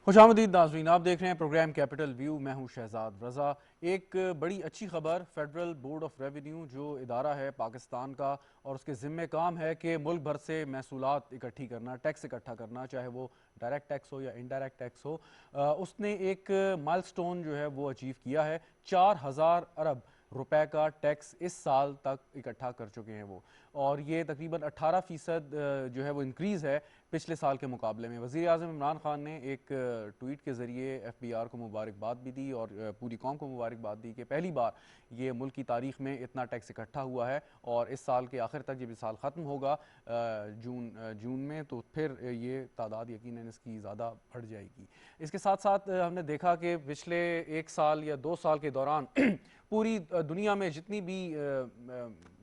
खुशामदीद नाज़रीन, आप देख रहे हैं प्रोग्राम कैपिटल व्यू। मैं हूं शहजाद रज़ा। एक बड़ी अच्छी खबर, फेडरल बोर्ड ऑफ रेवेन्यू जो इदारा है पाकिस्तान का और उसके ज़िम्मे काम है कि मुल्क भर से महसूलात इकट्ठी करना, टैक्स इकट्ठा करना, चाहे वो डायरेक्ट टैक्स हो या इनडायरेक्ट टैक्स हो। उसने एक माइलस्टोन जो है वो अचीव किया है। 4,000 अरब रुपए का टैक्स इस साल तक इकट्ठा कर चुके हैं वो, और ये तकरीबन 18% जो है वो इंक्रीज़ है पिछले साल के मुकाबले में। वज़ीर आज़म इमरान खान ने एक ट्वीट के ज़रिए FBR को मुबारकबाद भी दी और पूरी कौम को मुबारकबाद दी कि पहली बार ये मुल्क की तारीख़ में इतना टैक्स इकट्ठा हुआ है। और इस साल के आखिर तक जब ये साल ख़त्म होगा जून में, तो फिर ये तादाद यकीनन इसकी ज़्यादा बढ़ जाएगी। इसके साथ साथ हमने देखा कि पिछले 1 साल या 2 साल के दौरान पूरी दुनिया में जितनी भी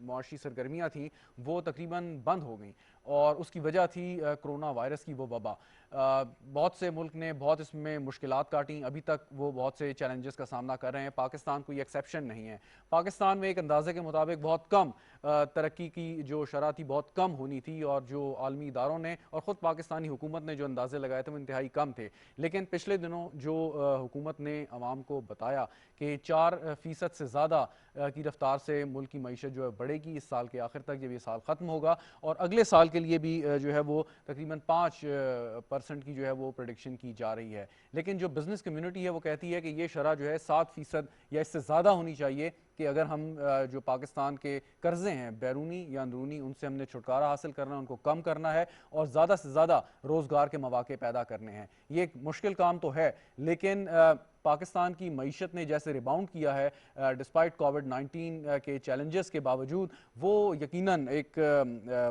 मुआशी सरगर्मियाँ थीं वो तकरीबन बंद हो गई, और उसकी वजह थी कोरोना वायरस की वो वबा। बहुत से मुल्क ने बहुत इसमें मुश्किलात काटी, अभी तक वो बहुत से चैलेंजेस का सामना कर रहे हैं। पाकिस्तान कोई एक्सेप्शन नहीं है। पाकिस्तान में एक अंदाजे के मुताबिक बहुत कम तरक्की की जो शरह थी बहुत कम होनी थी, और जो आलमी इदारों ने और ख़ुद पाकिस्तानी हुकूमत ने जो अंदाजे लगाए थे वो इंतहाई कम थे। लेकिन पिछले दिनों जो हुकूमत ने अवाम को बताया कि 4% से ज़्यादा की रफ्तार से मुल्क की मईशत जो है बढ़ेगी इस साल के आखिर तक जब ये साल ख़त्म होगा, और अगले साल के लिए भी जो है वो तकरीबन 5% की जो है वो प्रोडिक्शन की जा रही है। लेकिन जो बिज़नेस कम्युनिटी है वो कहती है कि ये शरह जो है 7% या इससे ज़्यादा होनी चाहिए, कि अगर हम जो पाकिस्तान के कर्जे हैं बैरूनी या अंदरूनी उनसे हमने छुटकारा हासिल करना है, उनको कम करना है और ज़्यादा से ज़्यादा रोज़गार के मौके पैदा करने हैं। ये एक मुश्किल काम तो है, लेकिन पाकिस्तान की मईशत ने जैसे रिबाउंड किया है डिस्पाइट कोविड-19 के चैलेंजेस के बावजूद, वो यकीनन एक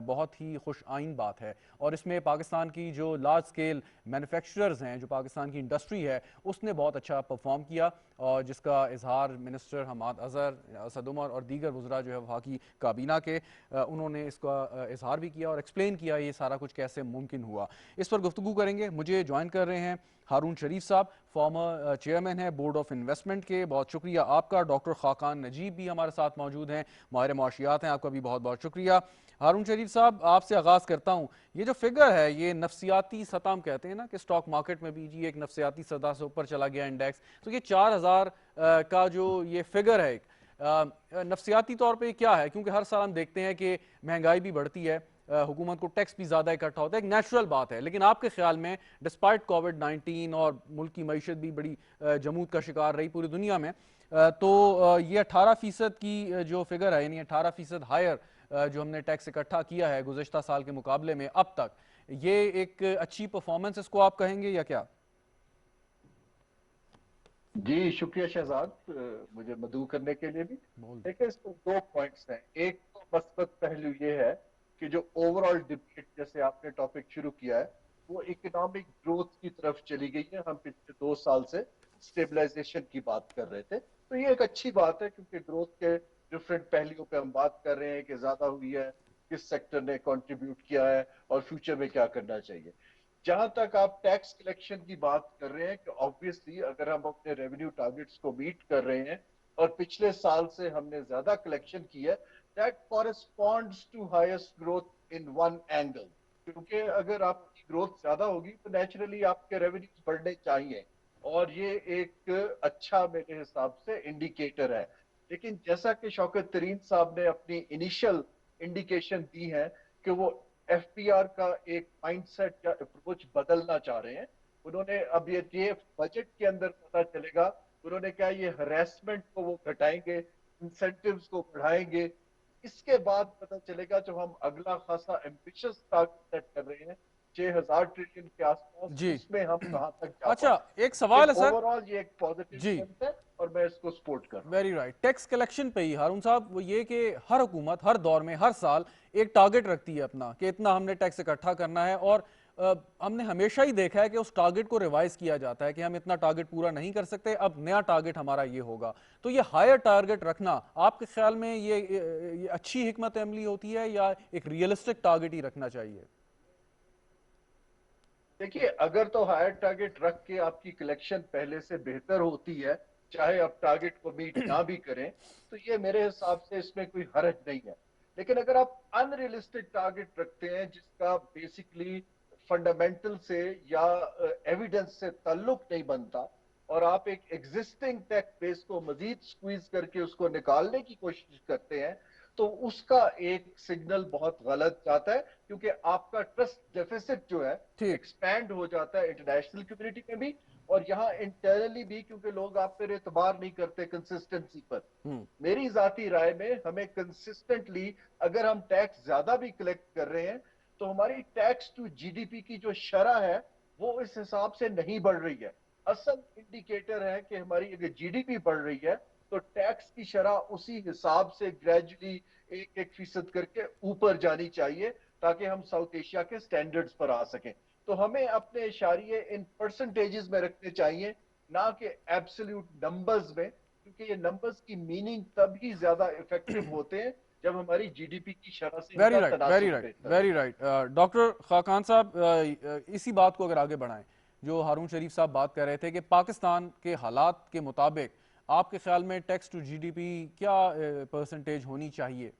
बहुत ही खुश आइन बात है। और इसमें पाकिस्तान की जो लार्ज स्केल मैन्युफैक्चरर्स हैं, जो पाकिस्तान की इंडस्ट्री है, उसने बहुत अच्छा परफॉर्म किया, और जिसका इजहार मिनिस्टर हमाद अजहर, असद उमर और दीगर वज़रा जो है वफाकी काबीना के, उन्होंने इसका इजहार भी किया और एक्सप्लेन किया ये सारा कुछ कैसे मुमकिन हुआ। इस पर गुफ्तगू करेंगे। मुझे ज्वाइन कर रहे हैं हारून शरीफ साहब, फॉर्मर चेयरमैन है बोर्ड ऑफ इन्वेस्टमेंट के। बहुत शुक्रिया आपका। डॉक्टर खाकान नजीब भी हमारे साथ मौजूद हैं, माहिर मुआशियात हैं, आपका भी बहुत बहुत शुक्रिया। हारून शरीफ साहब, आपसे आगाज़ करता हूँ। ये जो फिगर है ये नफसियाती सतह, हम कहते हैं ना कि स्टॉक मार्केट में भी जी एक नफसियाती सतह से ऊपर चला गया इंडेक्स, तो ये 4,000 का जो ये फिगर है एक नफसियाती तौर पे क्या है? क्योंकि हर साल हम देखते हैं कि महंगाई भी बढ़ती है, हुकूमत को टैक्स भी ज़्यादा इकट्ठा होता है, एक नेचुरल बात है। लेकिन आपके ख्याल में डिस्पाइट कोविड-19 और मुल्क की मईशत भी बड़ी जमूद का शिकार रही पूरी दुनिया में, तो ये 18% की जो फिगर है, यानी 18% हायर जो हमने टैक्स इकट्ठा किया है गुज़श्ता साल के मुकाबले में अब तक, ये एक अच्छी परफॉर्मेंस इसको आप कहेंगे या क्या? जी शुक्रिया शहजाद, मुझे मदऊ करने के लिए भी। बोल। देखिए, इसमें दो पॉइंट्स हैं। एक तो मस्बत पहलू ये है कि जो ओवरऑल डिबेट जैसे आपने टॉपिक शुरू किया है वो इकोनॉमिक ग्रोथ की तरफ चली गई है। हम पिछले 2 साल से स्टेबलाइजेशन की बात कर रहे थे, तो ये एक अच्छी बात है क्योंकि ग्रोथ के डिफरेंट पहलुओं पे हम बात कर रहे हैं कि ज्यादा हुई है, किस सेक्टर ने कंट्रीब्यूट किया है और फ्यूचर में क्या करना चाहिए। जहां तक आप टैक्स कलेक्शन की बात कर रहे हैं कि ऑब्वियसली अगर हम अपने रेवेन्यू टारगेट्स को मीट कर रहे हैं और पिछले साल से हमने ज्यादा कलेक्शन की है, that corresponds to highest growth in one angle. क्योंकि अगर आपकी ग्रोथ ज्यादा होगी तो नेचुरली आपके रेवेन्यूज बढ़ने चाहिए, और ये एक अच्छा मेरे हिसाब से इंडिकेटर है। लेकिन जैसा कि शौकत तरीन साहब ने अपनी इनिशियल इंडिकेशन दी है कि वो FPR का एक माइंडसेट या अप्रोच बदलना चाह रहे हैं। उन्होंने अब ये बजट के अंदर पता चलेगा, उन्होंने क्या ये हरेसमेंट को वो घटाएंगे, इंसेंटिव्स को बढ़ाएंगे। इसके बाद पता चलेगा जब हम अगला खासा एम्बिशियस टारगेट सेट कर रहे हैं 6,000 ट्रिलियन के आसपास, जी। उसमें हम कहां तक जा अच्छा, पाते हैं। एक सवाल लेकिन है सर। ओवरऑल ये एक पॉजिटिव जी, सेंस है और मैं इसको सपोर्ट कर रहा हूँ। Very right. टैक्स कलेक्शन पे ही हारून साहब, वो ये कि हर हुकूमत हर दौर में हर साल एक टारगेट रखती है अपना कि इतना हमने टैक्स इकट्ठा करना है, और हमने हमेशा ही देखा है कि उस टारगेट को रिवाइज किया जाता है कि हम इतना टारगेट पूरा नहीं कर सकते, अब नया टारगेट हमारा ये होगा। तो ये हायर टारगेट रखना आपके ख्याल में ये अच्छी हिकमत अमली होती है या एक रियलिस्टिक टारगेट ही रखना चाहिए? देखिए, अगर तो हायर टारगेट रख के आपकी कलेक्शन पहले से बेहतर होती है, चाहे आप टारगेट को मीट ना भी करें, तो ये मेरे हिसाब से इसमें कोई हर्ज नहीं है। लेकिन अगर आप अनरियलिस्टिक टारगेट रखते हैं जिसका बेसिकली फंडामेंटल से या एविडेंस से ताल्लुक नहीं बनता और आप एक एग्जिस्टिंग टैक्स बेस को मजीद स्क्वीज करके उसको निकालने की कोशिश करते हैं, तो उसका एक सिग्नल बहुत गलत जाता है, क्योंकि आपका ट्रस्ट डेफिसिट जो है ठीक। एक्सपैंड हो जाता है इंटरनेशनल कम्युनिटी में भी और यहाँ इंटरनली भी, क्योंकि लोग आप पर एतबार नहीं करते कंसिस्टेंसी पर। मेरी जाती राय में हमें कंसिस्टेंटली, अगर हम टैक्स ज्यादा भी कलेक्ट कर रहे हैं, तो हमारी टैक्स टू जीडीपी की जो शरह है वो इस हिसाब से नहीं बढ़ रही है। असल इंडिकेटर है कि हमारी अगर जीडीपी बढ़ रही है तो टैक्स की शरह उसी हिसाब से ग्रेजुअली 1-1% करके ऊपर जानी चाहिए, ताकि हम साउथ एशिया के स्टैंडर्ड्स पर आ सकें। तो हमें अपने इशारिये इन परसेंटेजेस में रखने चाहिए, ना कि एब्सोल्यूट नंबर्स में, क्योंकि ये नंबर्स की मीनिंग तभी ज्यादा इफेक्टिव होते हैं जब हमारी जीडीपी की शरह से वेरी इनका राइट, वेरी तनासुब राइट, बेहतर हो। Very right. डॉक्टर खान साहब, इसी बात को अगर आगे बढ़ाएं, जो हारून शरीफ साहब बात कर रहे थे कि पाकिस्तान के हालात के मुताबिक आपके ख्याल में टैक्स टू जीडीपी क्या परसेंटेज होनी चाहिए?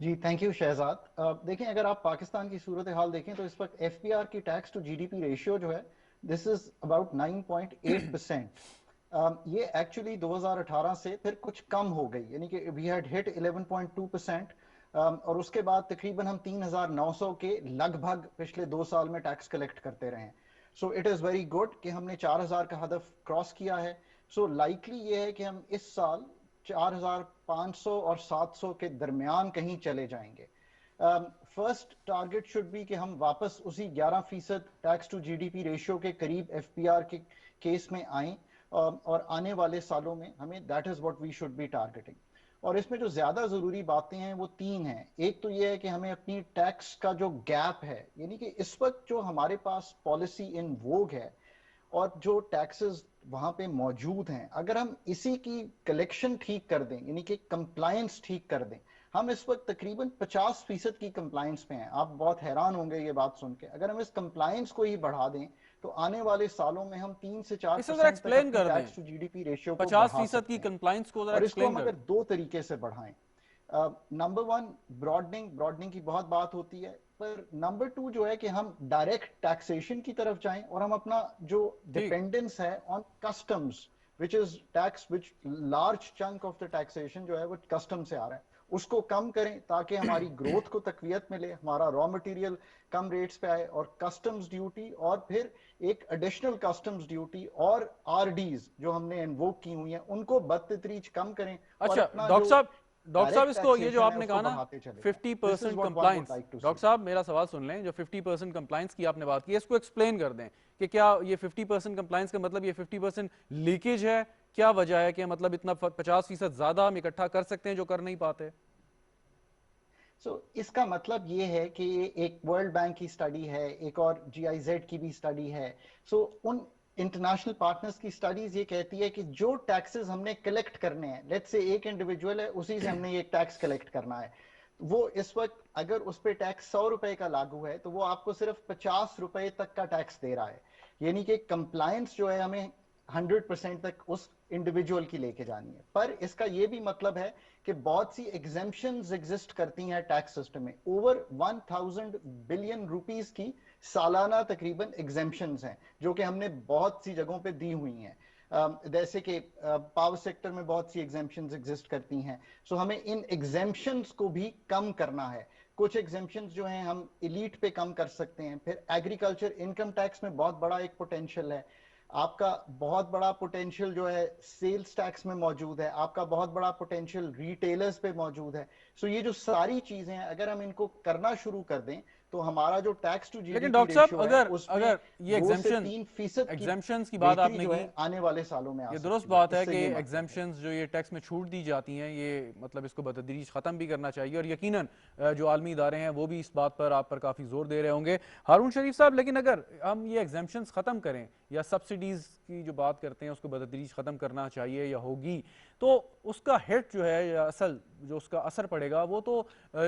जी थैंक यू शहजाद। देखें, अगर आप पाकिस्तान की सूरत हाल देखें तो इस वक्त एफपीआर की टैक्स टू जीडीपी रेशियो जो है दिस इज अबाउट 9.8%। ये एक्चुअली 2018 से फिर कुछ कम हो गई, यानी कि वी हैड हिट 11.2%। और उसके बाद तकरीबन हम 3,900 के लगभग पिछले 2 साल में टैक्स कलेक्ट करते रहे हैं। So it is very good कि हमने 4,000 का हदफ क्रॉस किया है। सो लाइकली ये है कि हम इस साल 4,500 और 700 के दरमियान कहीं चले जाएंगे। फर्स्ट टारगेट शुड बी कि हम वापस उसी 11% टैक्स टू जीडीपी रेशियो के करीब एफपीआर के केस में आएं, और आने वाले सालों में हमें that is what we should be targeting. और इसमें जो ज्यादा जरूरी बातें हैं वो 3 हैं। एक तो ये है कि हमें अपनी टैक्स का जो गैप है, यानी कि इस वक्त जो हमारे पास पॉलिसी इन वोग है और जो टैक्सेस वहां पे मौजूद हैं, अगर हम इसी की कलेक्शन ठीक कर दें, यानी कि कंप्लायंस ठीक कर दें, हम इस वक्त तकरीबन 50% की कंप्लायंस पे हैं। आप बहुत हैरान होंगे ये बात सुन के। अगर हम इस कंप्लायंस को ही बढ़ा दें तो आने वाले सालों में हम 3 से इसे जरा 4% तक एक्सप्लेन अपनी कर दें, टैक्स टू जीडीपी रेशियो को बढ़ा 50% की सकते हैं। कंप्लाइंस को जरा और इसको एक्सप्लेन हम कर अगर दें। 2 तरीके से बढ़ाएं, नंबर 1 ब्रॉडनिंग की बहुत बात होती है, पर नंबर 2 जो है कि हम डायरेक्ट टैक्सेशन की तरफ जाएं और हम अपना जो ठीक। डिपेंडेंस है on customs, which is tax, which large chunk of the taxation जो है वो कस्टम से आ रहा है, उसको कम करें ताकि हमारी ग्रोथ को तकवीत मिले, हमारा रॉ मटेरियल कम रेट्स पे आए, और कस्टम्स ड्यूटी और फिर एक एडिशनल कस्टम्स ड्यूटी और आरडीज जो हमने इन्वोक की हुई हैं उनको बदतदरीज कम करें और अच्छा अपना डॉक्टर जो साहब, डायरेक्ट इसको ये जो टैक्सेशन है आपने उसको कहा ना बढ़ाते चले जाएं। This is 50% what one would compliance, like to see. Doctor साहब मेरा सवाल सुन लें, जो 50% कंप्लाइंस की आपने बात की है इसको एक्सप्लेन कर दें कि क्या ये 50% कंप्लाइंस का मतलब ये 50% लीकेज है, क्या वजह है कि मतलब इतना 50% ज्यादा हम इकट्ठा कर सकते हैं जो कर नहीं पाते? इसका मतलब ये है कि एक वर्ल्ड बैंक की स्टडी है, एक और जीआईजेड की भी स्टडी है। उन इंटरनेशनल पार्टनर्स की स्टडीज ये कहती है कि जो टैक्सेस हमने कलेक्ट करने हैं, लेट्स से एक इंडिविजुअल है, उसी से हमने ये टैक्स कलेक्ट करना है, वो इस वक्त अगर उस पर टैक्स 100 रुपए का लागू है तो वो आपको सिर्फ 50 रुपए तक का टैक्स दे रहा है। यानी कि कंप्लायंस जो है हमें 100% तक उस इंडिविजुअल की लेके जानी है। पर इसका यह भी मतलब है कि बहुत सी एग्जेम्पशंस एग्जिस्ट करती हैं टैक्स सिस्टम में। ओवर 1000 बिलियन रुपीस की सालाना तकरीबन एग्जेम्पशंस हैं जो कि हमने बहुत सी जगहों पे दी हुई हैं। जैसे कि पावर सेक्टर में बहुत सी एग्जेम्पशंस एग्जिस्ट करती हैं। हमें इन एग्जेम्पशंस को भी कम करना है। कुछ एग्जेम्पशंस जो हैं हम इलीट पे कम कर सकते हैं। फिर एग्रीकल्चर इनकम टैक्स में बहुत बड़ा एक पोटेंशियल है। आपका बहुत बड़ा पोटेंशियल जो है सेल्स टैक्स में मौजूद है। आपका बहुत बड़ा पोटेंशियल रिटेलर्स पे मौजूद है। ये जो सारी चीजें हैं अगर हम इनको करना शुरू कर दें तो हमारा जो टैक्स टू लेकिन जीडीपी डॉक्टर साहब, रेशियो है अगर उसमें अगर ये 2 से 3% की एग्जेम्पशंस की बात बेहतरी आपने जो की, है आने वाले सालों में आ ये दुरुस्त सकती है। बात है इससे कि ये मतलब है। एग्जेम्पशंस जो ये टैक्स में छूट दी जाती हैं, ये मतलब इसको बतदरीज ख़त्म भी करना चाहिए, और यकीनन जो आलमी इदारे हैं वो भी इस बात पर आप पर काफ़ी जोर दे रहे होंगे हारून शरीफ साहब। लेकिन अगर हम ये एग्जेम्पशंस ख़त्म करें या सब्सिडीज़ की जो बात करते हैं उसको बतदरीज ख़त्म करना चाहिए या होगी, तो उसका हिट जो है या असल जो उसका असर पड़ेगा वो तो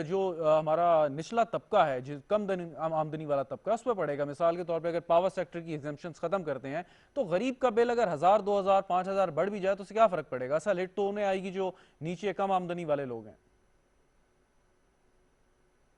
जो हमारा निचला तबका है, जो कम आमदनी वाला तबका, उस पर पड़ेगा। मिसाल के तौर पर अगर पावर सेक्टर की एग्जेम्पशंस ख़त्म करते हैं तो गरीब का बिल अगर 1000, 2000, 5000 बढ़ भी जाए तो उससे क्या फर्क पड़ेगा? असल हिट तो उन्हें आएगी जो नीचे कम आमदनी वाले लोग हैं।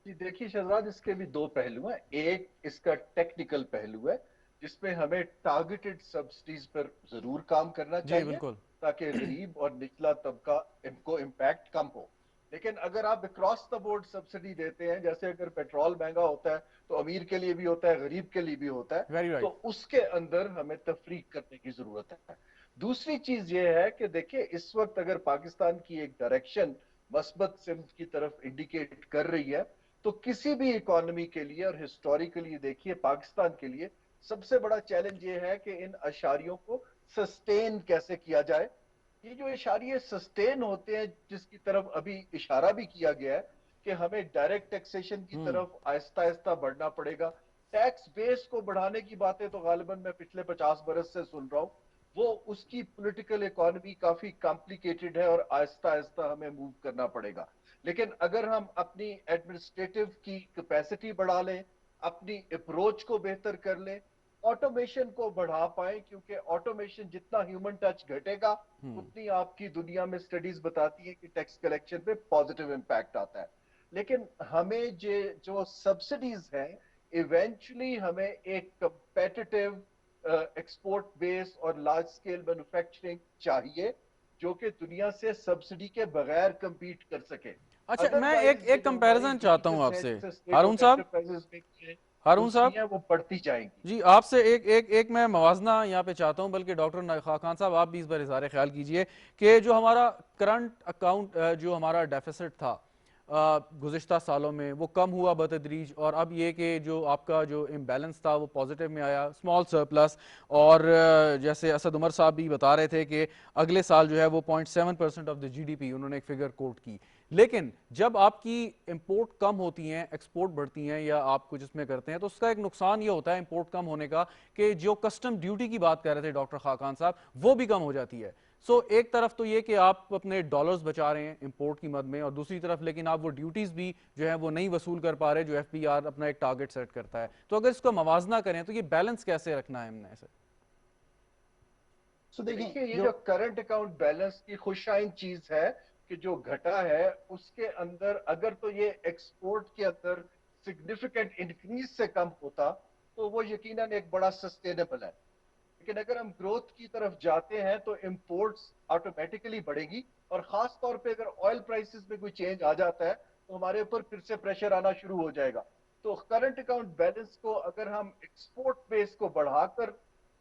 जी देखिए शहजाद, इसके भी दो पहलू हैं। एक इसका टेक्निकल पहलू है जिसमें हमें टारगेटेड सब्सिडीज पर जरूर काम करना जी चाहिए बिल्कुल। ताकि गरीब और निचला तबका इनको इम्पैक्ट कम हो। लेकिन अगर आप अक्रॉस द बोर्ड सब्सिडी देते हैं, जैसे अगर पेट्रोल महंगा होता है तो अमीर के लिए भी होता है, गरीब के लिए भी होता है, वेरी तो राइट। उसके अंदर हमें तफरीक करने की जरूरत है। दूसरी चीज ये है कि देखिए इस वक्त अगर पाकिस्तान की एक डायरेक्शन मस्बत सिमत की तरफ इंडिकेट कर रही है, तो किसी भी इकोनॉमी के लिए और हिस्टोरिकली देखिए पाकिस्तान के लिए सबसे बड़ा चैलेंज ये है कि इन अशारियों को सस्टेन कैसे किया जाए। ये जो इशारे सस्टेन होते हैं, जिसकी तरफ अभी इशारा भी किया गया है कि हमें डायरेक्ट टैक्सेशन की हम्म। तरफ आहिस्ता आहिस्ता बढ़ना पड़ेगा। टैक्स बेस को बढ़ाने की बातें तो गालिबन मैं पिछले 50 बरस से सुन रहा हूं। वो उसकी पॉलिटिकल इकोनॉमी काफी कॉम्प्लिकेटेड है और आहिस्ता आहिस्ता हमें मूव करना पड़ेगा। लेकिन अगर हम अपनी एडमिनिस्ट्रेटिव की कैपेसिटी बढ़ा लें, अपनी अप्रोच को बेहतर कर लें, ऑटोमेशन को बढ़ा पाए, क्योंकि ऑटोमेशन जितना ह्यूमन टच घटेगा हम्म। उतनी आपकी दुनिया में स्टडीज बताती है कि टैक्स कलेक्शन पे पॉजिटिव इम्पैक्ट आता है। लेकिन हमें जो सब्सिडीज हैं, इवेंचुअली हमें एक कंपेटिटिव एक्सपोर्ट बेस और लार्ज स्केल मैन्युफैक्चरिंग चाहिए जो कि दुनिया से सब्सिडी के बगैर compete कर सके। अच्छा, मैं एक अदरवाइज ये एक जो हमारी कंपैरिजन चाहता हूं डीलिंग्स हैं आपसे। जैसे स्टेट हारून ओन्ड साहब, एंटरप्राइजेस में हारून दूसरी साहब, हैं वो बढ़ती जाएंगी। जी आपसे एक एक एक मैं मवाजना यहाँ पे चाहता हूँ, बल्कि डॉक्टर खान साहब आप भी इस पर इज़हार ख्याल कीजिए कि जो हमारा करंट अकाउंट जो हमारा डेफिसिट था गुज़िश्ता सालों में, वो कम हुआ बतदरीज, और अब ये कि जो आपका जो इम्बैलेंस था वो पॉजिटिव में आया, स्मॉल सरप्लस। और जैसे असद उमर साहब भी बता रहे थे कि अगले साल जो है वो 0.7% ऑफ द जीडीपी, उन्होंने एक फिगर कोट की। लेकिन जब आपकी इंपोर्ट कम होती हैं, एक्सपोर्ट बढ़ती हैं, या आप कुछ इसमें करते हैं, तो उसका एक नुकसान ये होता है इंपोर्ट कम होने का कि जो कस्टम ड्यूटी की बात कर रहे थे डॉक्टर खाकान साहब, वो भी कम हो जाती है। सो एक तरफ तो ये कि आप अपने डॉलर्स बचा रहे हैं इंपोर्ट की मद में, और दूसरी तरफ लेकिन आप वो ड्यूटीज भी जो है वो नहीं वसूल कर पा रहे, जो एफपीआर अपना एक टारगेट सेट करता है। तो अगर इसको मवाजना करें तो ये बैलेंस कैसे रखना है हमने ऐसे? सो देखें देखिए ये जो जो करंट अकाउंट बैलेंस की खुशाइन चीज है कि जो घटा है उसके अंदर अगर तो ये एक्सपोर्ट के अंदर सिग्निफिकेंट इंक्रीज से कम होता तो वो यकीनन एक बड़ा सस्टेनेबल है। लेकिन अगर हम ग्रोथ की तरफ जाते हैं तो इंपोर्ट्स ऑटोमेटिकली बढ़ेगी, और खास तौर पे अगर ऑयल प्राइसेस में कोई चेंज आ जाता है तो हमारे ऊपर फिर से प्रेशर आना शुरू हो जाएगा। तो करंट अकाउंट बैलेंस को अगर हम एक्सपोर्ट बेस को बढ़ाकर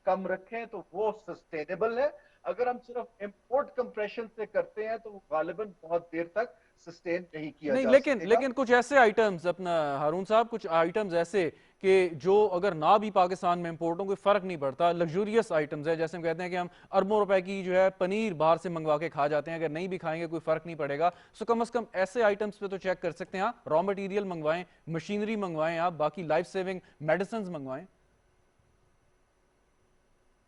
कम रखें तो वो सस्टेनेबल है। अगर हम सिर्फ इंपोर्ट कंप्रेशन से करते हैं तो वो गालिबन बहुत देर तक सस्टेन नहीं किया नहीं, जा लेकिन सकेगा। लेकिन कुछ ऐसे आइटम्स अपना हारून साहब, कुछ आइटम्स ऐसे कि जो अगर ना भी पाकिस्तान में इंपोर्ट हो कोई फर्क नहीं पड़ता, लग्जूरियस आइटम्स है, जैसे हम कहते हैं कि हम अरबों रुपए की जो है पनीर बाहर से मंगवा के खा जाते हैं, अगर नहीं भी खाएंगे कोई फर्क नहीं पड़ेगा। सो कम से कम ऐसे आइटम्स पे तो चेक कर सकते हैं। रॉ मटेरियल मंगवाएं, मशीनरी मंगवाएं, आप बाकी लाइफ सेविंग मेडिसिन मंगवाएं।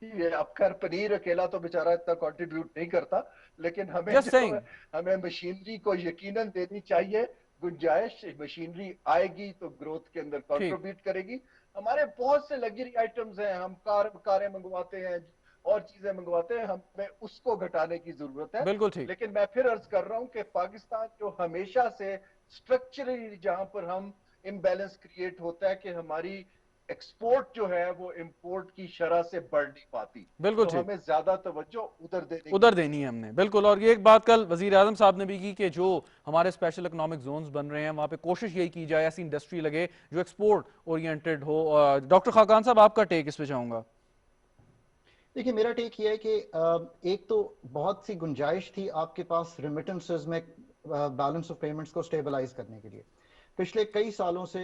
ये अब खैर पनीर अकेला तो बेचारा इतना कंट्रीब्यूट नहीं करता, लेकिन हमें जस्ट जो है सेइंग। हमें मशीनरी को यकीनन देनी चाहिए गुंजाइश। मशीनरी आएगी तो ग्रोथ के अंदर ठीक। कंट्रीब्यूट करेगी। हमारे बहुत से लग्जरी आइटम्स हैं, हम कारें मंगवाते हैं और चीजें मंगवाते हैं, हमें उसको घटाने की जरूरत है। बिल्कुल ठीक। लेकिन मैं फिर अर्ज कर रहा हूं कि पाकिस्तान जो हमेशा से स्ट्रक्चरली जहां पर हम इम्बैलेंस क्रिएट होता है कि हमारी एक्सपोर्ट जो है वो इंपोर्ट की शरह से बढ़ नहीं पाती, बिल्कुल तो ठीक। हमें ज्यादा तवज्जो उधर देने की उधर देनी है जरूरत हमने, बिल्कुल। और ये एक बात कल वजीर आजम साहब ने भी की कि जो हमारे स्पेशल इकोनॉमिक जोन्स बन रहे हैं वहाँ पे कोशिश यही की जाए ऐसी इंडस्ट्री लगे जो एक्सपोर्ट ओरिएंटेड हो। डॉक्टर खाकान साहब, आपका टेक इस पे चाहूंगा। देखिए मेरा टेक ये है कि एक तो बहुत सी गुंजाइश थी आपके पास रेमिटेंसेस में बैलेंस ऑफ पेमेंट्स को स्टेबलाइज करने के लिए। पिछले कई सालों से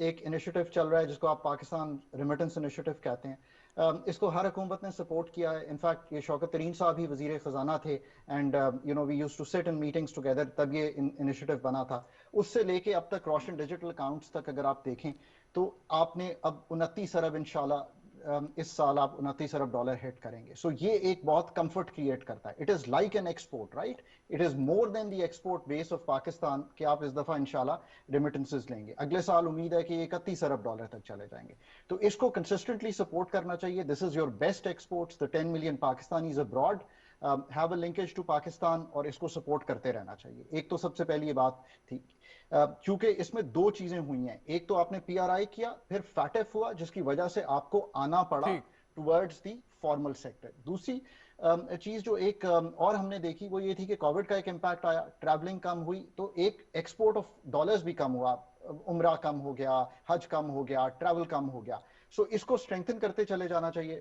एक इनिशिएटिव चल रहा है जिसको आप पाकिस्तान रेमिटेंस इनिशिएटिव कहते हैं। इसको हर हुकूमत ने सपोर्ट किया है। इनफैक्ट ये शौकत तरीन साहब ही वजीर खजाना थे, and you know we used to sit in meetings together, तब ये इनिशिएटिव बना था। उससे लेके अब तक रोशन डिजिटल अकाउंट्स तक अगर आप देखें तो आपने अब 29 अरब इंशाल्लाह इस साल आप 29 अरब डॉलर हिट करेंगे। सो ये एक बहुत कंफर्ट क्रिएट करता है। It is like an export, right? It is more than the export base of Pakistan कि आप इस दफा इंशाल्लाह रेमिटेंसेस लेंगे। अगले साल उम्मीद है कि 31 अरब डॉलर तक चले जाएंगे। तो इसको कंसिस्टेंटली सपोर्ट करना चाहिए। This is your best exports, the 10 million Pakistanis abroad. Have a linkage to Pakistan और इसको सपोर्ट करते रहना चाहिए। एक तो सबसे पहली ये बात थी। क्योंकि इसमें दो चीजें हुई हैं, एक तो आपने पीआरआई किया, फिर फैटेफ हुआ जिसकी वजह से आपको आना पड़ा ठीक। Towards the formal sector. दूसरी चीज जो एक और हमने देखी वो ये थी कि कोविड का एक इम्पैक्ट आया, ट्रैवलिंग कम हुई, तो एक एक्सपोर्ट ऑफ डॉलर्स भी कम हुआ, उम्रा कम हो गया, हज कम हो गया, ट्रैवल कम हो गया। सो इसको स्ट्रेंथन करते चले जाना चाहिए।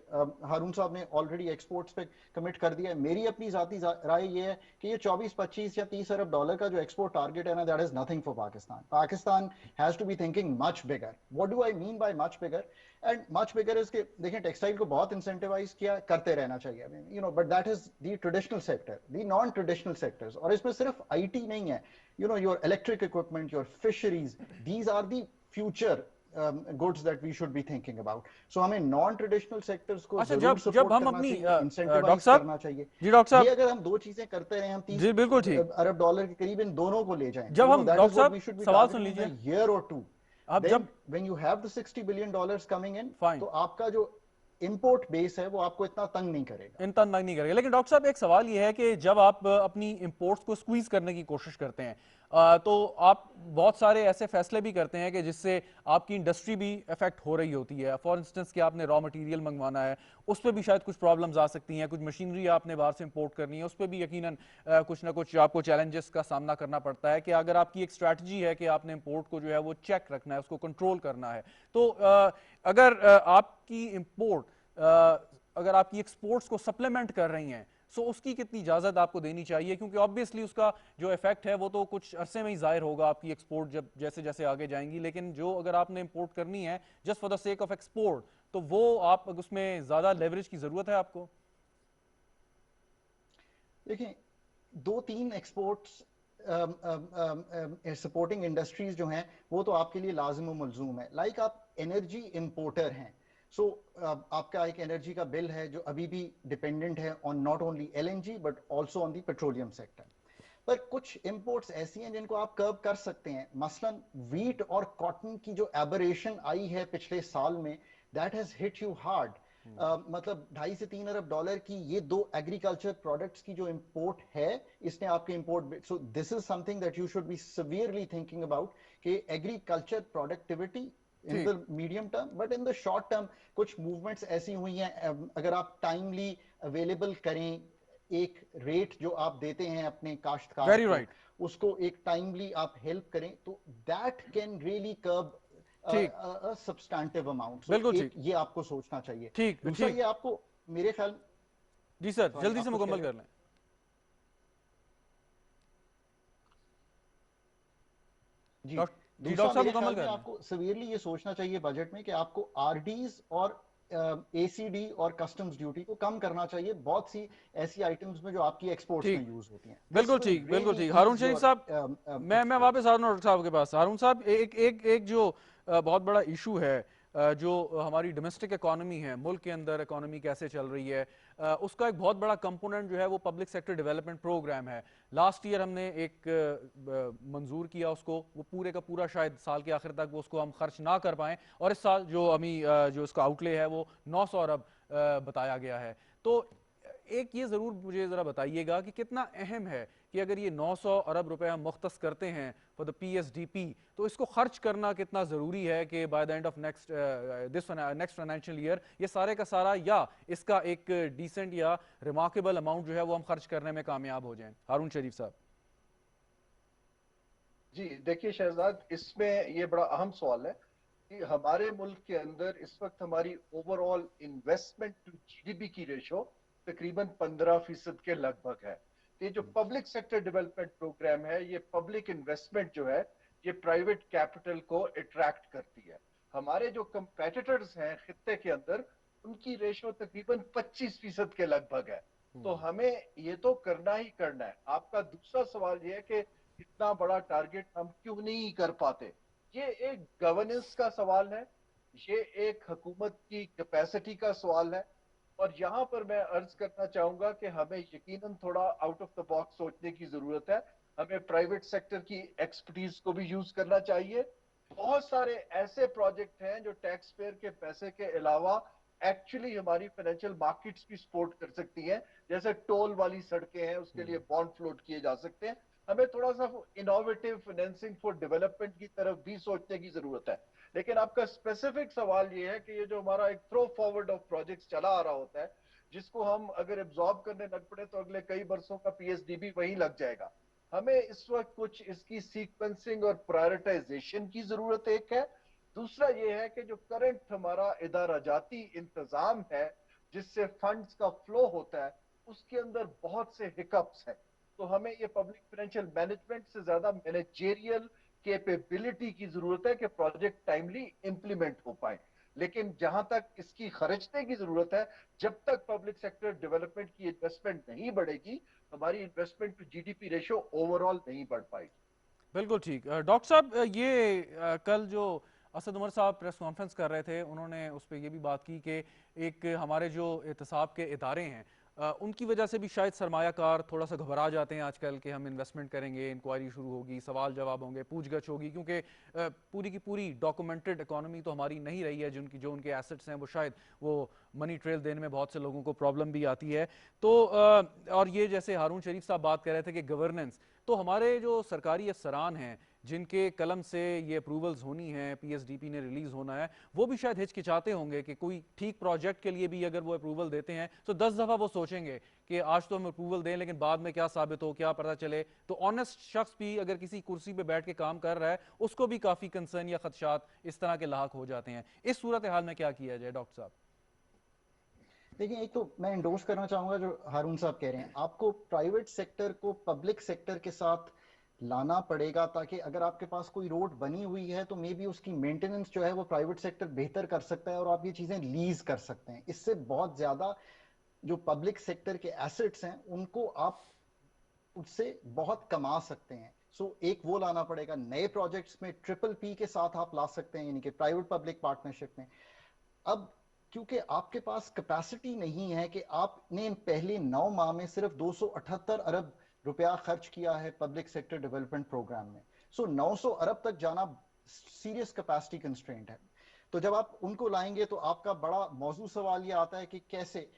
हारून साहब ने ऑलरेडी एक्सपोर्ट्स पे कमिट कर दिया है। मेरी अपनी जाती राय ये है कि ये 24, 25 या 30 अरब डॉलर का जो एक्सपोर्ट टारगेट है ना, that is nothing for Pakistan. Pakistan has to be thinking much bigger. What do I mean by much bigger? And much bigger is के देखिए टेक्सटाइल को बहुत इंसेंटिवाइज किया, करते रहना चाहिए, you know, but that is the traditional sector, the non traditional sectors. और इसमें सिर्फ आईटी नहीं है, you know, your electric equipment, your fisheries, these are the future goods that we should be thinking about. So हमें non traditional sectors को अच्छा, जरूर जब support हम करना अपनी चाहिए, डॉक्टर incentivize साहब, करना चाहिए। जी डॉक्टर ये साहब, अगर हम दो चीजें करते रहे, हम 30 जी बिल्कुल ठीक। अरब डॉलर के करीब इन दोनों को ले जाएं, जब you know, हम that डॉक्टर is what साहब we should be सवाल सुन targeting in लीजिए, a year or two. अब Then जब when you have the $60 billion coming in, fine तो आपका जो import base है वो आपको इतना तंग नहीं करेगा। इन तंग नहीं करेगा। लेकिन डॉक्टर साहब एक सवाल ये है कि जब आप अपनी इंपोर्ट्स को स्क्वीज करने की कोशिश करते हैं, तो आप बहुत सारे ऐसे फैसले भी करते हैं कि जिससे आपकी इंडस्ट्री भी इफेक्ट हो रही होती है। फॉर इंस्टेंस कि आपने रॉ मटेरियल मंगवाना है, उस पर भी शायद कुछ प्रॉब्लम्स आ सकती हैं, कुछ मशीनरी आपने बाहर से इंपोर्ट करनी है, उस पर भी यकीनन कुछ ना कुछ आपको चैलेंजेस का सामना करना पड़ता है। कि अगर आपकी एक स्ट्रैटेजी है कि आपने इंपोर्ट को जो है वो चेक रखना है, उसको कंट्रोल करना है, तो अगर आपकी इंपोर्ट अगर आपकी एक्सपोर्ट्स को सप्लीमेंट कर रही हैं, सो उसकी कितनी इजाजत आपको देनी चाहिए? क्योंकि ऑब्वियसली उसका जो इफेक्ट है वो तो कुछ अरसे में ही जाहिर होगा, आपकी एक्सपोर्ट जब जैसे जैसे आगे जाएंगी। लेकिन जो अगर आपने इंपोर्ट करनी है just for the sake of export, तो वो आप उसमें ज्यादा लेवरेज की जरूरत है आपको। देखिए, दो तीन एक्सपोर्ट्स सपोर्टिंग इंडस्ट्रीज जो हैं वो तो आपके लिए लाजिम और मलजूम है। लाइक आप एनर्जी इंपोर्टर हैं, सो आपका एक एनर्जी का बिल है जो अभी भी डिपेंडेंट है on not only LNG but also on the petroleum sector. पर कुछ इंपोर्ट्स ऐसी हैं जिनको आप कर्व कर सकते हैं। मसलन वीट और कॉटन की जो एबरेशन आई है पिछले साल में, that has hit you hard. मतलब 2.5 से 3 अरब डॉलर की ये दो एग्रीकल्चर प्रोडक्ट्स की जो इंपोर्ट है, इसने आपके import, so this is something that you should be severely thinking about कि एग्रीकल्चर प्रोडक्टिविटी इन ठीक। The medium term, but in the short term कुछ मूवमेंट्स ऐसी हुई हैं, अगर आप टाइमली अवेलेबल करें, एक रेट जो आप देते हैं अपने काश्तकार वेरी को, राइट। उसको एक टाइमली आप हेल्प करें, तो दैट कैन रियली कर्ब ठीक, सब्सटैंटिव अमाउंट। सो बिल्कुल एक ठीक। ये आपको सोचना चाहिए। ठीक दूसरा ठीक। ये आपको, मेरे ख्याल, जी सर, सॉरी जल्दी आप से कुछ कह मुकम्मल रहे कर थे? लें। जी, डॉक्टर जी, दूसरा डॉक्टर साहब मेरे मुकम्मल ख्याल में कर लें। आपको सिवियरली ये सोचना चाहिए बजट में कि आपको आरडीज और एसीडी और कस्टम्स ड्यूटी को कम करना चाहिए बहुत सी ऐसी आइटम्स में जो आपकी एक्सपोर्ट्स में ठीक, यूज होती हैं। दिस बिल्कुल विल ठीक, बिल्कुल रियली ठीक। हारून ईज शरीफ योर साहब, मैं वापस एक्सपोर्ट्स। आ रहा हूँ डॉक्टर साहब के पास। हारून साहब, एक एक एक जो बहुत बड़ा इशू है, जो हमारी डोमेस्टिक इकोनॉमी है, मुल्क के अंदर इकोनॉमी कैसे चल रही है, उसका एक बहुत बड़ा कंपोनेंट जो है वो पब्लिक सेक्टर डेवलपमेंट प्रोग्राम है। लास्ट ईयर हमने एक मंजूर किया उसको, वो पूरे का पूरा शायद साल के आखिर तक वो उसको हम खर्च ना कर पाएँ, और इस साल जो अभी जो उसका आउटले है वो 900 अरब बताया गया है। तो एक ये ज़रूर मुझे ज़रा बताइएगा कि कितना अहम है कि अगर ये 900 अरब रुपए हम मुख्तस करते हैं फॉर द पीएसडीपी, तो इसको खर्च करना कितना ज़रूरी है कि by the end of next financial year ये सारे का सारा, या इसका एक डिसेंट या रिमार्केबल अमाउंट जो है वो हम खर्च करने में कामयाब हो जाएं। हारून शरीफ साहब। जी देखिए शहजाद, इसमें ये बड़ा अहम सवाल है कि हमारे मुल्क के अंदर इस वक्त हमारी ओवरऑल इन्वेस्टमेंट टू जीडीपी की रेशो तकरीबन 15% के लगभग है। ये जो पब्लिक सेक्टर डेवलपमेंट प्रोग्राम है, ये पब्लिक इन्वेस्टमेंट जो है, ये प्राइवेट कैपिटल को अट्रैक्ट करती है। हमारे जो कंपेटिटर्स हैं खित्ते के अंदर, उनकी रेशो तकरीबन 25% के लगभग है। तो हमें ये तो करना ही करना है। आपका दूसरा सवाल ये है कि इतना बड़ा टारगेट हम क्यों नहीं कर पाते। ये एक गवर्नेंस का सवाल है, ये एक हुकूमत की कैपेसिटी का सवाल है। और यहां पर मैं अर्ज करना चाहूंगा कि हमें यकीनन थोड़ा आउट ऑफ द बॉक्स सोचने की जरूरत है। हमें प्राइवेट सेक्टर की एक्सपर्टीज को भी यूज करना चाहिए। बहुत सारे ऐसे प्रोजेक्ट हैं जो टैक्स पेयर के पैसे के अलावा एक्चुअली हमारी फाइनेंशियल मार्केट्स भी सपोर्ट कर सकती हैं। जैसे टोल वाली सड़कें हैं, उसके लिए बॉन्ड फ्लोट किए जा सकते हैं। हमें थोड़ा सा इनोवेटिव फाइनेंसिंग फॉर डेवलपमेंट की तरफ भी सोचने की जरूरत है। लेकिन आपका स्पेसिफिक सवाल ये है कि ये जो हमारा एक थ्रो फॉरवर्ड ऑफ प्रोजेक्ट्स चला आ रहा होता है, जिसको हम अगर एब्जॉर्ब करने लग पड़े तो अगले कई बरसों का पीएचडी भी वहीं लग जाएगा। हमें इस वक्त कुछ इसकी सीक्वेंसिंग और प्रायोरिटाइजेशन की जरूरत एक है। दूसरा ये है कि जो करंट हमारा इदारा जाती इंतजाम है जिससे फंड्स का फ्लो होता है, उसके अंदर बहुत से हिकअप्स हैं। तो हमें ये पब्लिक फाइनेंशियल मैनेजमेंट से ज्यादा मैनेजेरियल कैपेबिलिटी की जरूरत है कि प्रोजेक्ट टाइमली इंप्लीमेंट हो पाए। लेकिन जहां तक इसकी खर्चने की जरूरत है, जब तक पब्लिक सेक्टर डेवलपमेंट की इन्वेस्टमेंट नहीं बढ़ेगी, हमारी investment to GDP ratio overall नहीं बढ़ पाएगी। बिल्कुल ठीक। डॉक्टर साहब, ये कल जो असद उमर साहब प्रेस कॉन्फ्रेंस कर रहे थे, उन्होंने उस पर यह भी बात की कि एक हमारे जो एहतसाब के इदारे हैं, उनकी वजह से भी शायद सरमायाकार थोड़ा सा घबरा जाते हैं आजकल कि हम इन्वेस्टमेंट करेंगे, इंक्वायरी शुरू होगी, सवाल जवाब होंगे, पूछगछ होगी, क्योंकि पूरी की पूरी डॉक्यूमेंटेड इकोनॉमी तो हमारी नहीं रही है। जिनकी जो उनके एसेट्स हैं वो शायद वो मनी ट्रेल देने में बहुत से लोगों को प्रॉब्लम भी आती है। तो और ये जैसे हारून शरीफ साहब बात कर रहे थे कि गवर्नेंस, तो हमारे जो सरकारी अफसरान हैं जिनके कलम से ये अप्रूवल्स होनी है, पीएसडीपी ने रिलीज होना है, वो भी शायद हिचकिचाते होंगे कि कोई ठीक प्रोजेक्ट के लिए भी अगर वो अप्रूवल देते हैं तो 10 दफा वो सोचेंगे कि आज तो हम अप्रूवल दें, लेकिन बाद में क्या साबित हो, क्या पता चले। तो ऑनेस्ट शख्स भी अगर किसी कुर्सी पे बैठ के काम कर रहा है, उसको भी काफी कंसर्न या खदशात इस तरह के लाक हो जाते हैं। इस सूरत हाल में क्या किया जाए डॉक्टर साहब? देखिए, एक तो मैं इंडोर्स करना चाहूंगा जो हारून साहब कह रहे हैं, आपको प्राइवेट सेक्टर को पब्लिक सेक्टर के साथ लाना पड़ेगा, ताकि अगर आपके पास कोई रोड बनी हुई है तो मे बी उसकी मेंटेनेंस जो है वो प्राइवेट सेक्टर बेहतर कर सकता है और आप ये चीजें लीज कर सकते हैं। इससे बहुत ज्यादा जो पब्लिक सेक्टर के एसेट्स हैं उनको आप उससे बहुत कमा सकते हैं। एक वो लाना पड़ेगा। नए प्रोजेक्ट्स में ट्रिपल पी के साथ आप ला सकते हैं, यानी कि प्राइवेट पब्लिक पार्टनरशिप में। अब क्योंकि आपके पास कैपेसिटी नहीं है कि आपने पहले 9 माह में सिर्फ 278 अरब रुपया खर्च किया है पब्लिक सेक्टर डेवलपमेंट प्रोग्राम में, 900 अरब तक जाना सीरियस कैपेसिटी कंस्ट्रेंट है। तो जब आप उनको लाएंगे तो आपका बड़ा मौजू सवाल ये आता है कि कैसे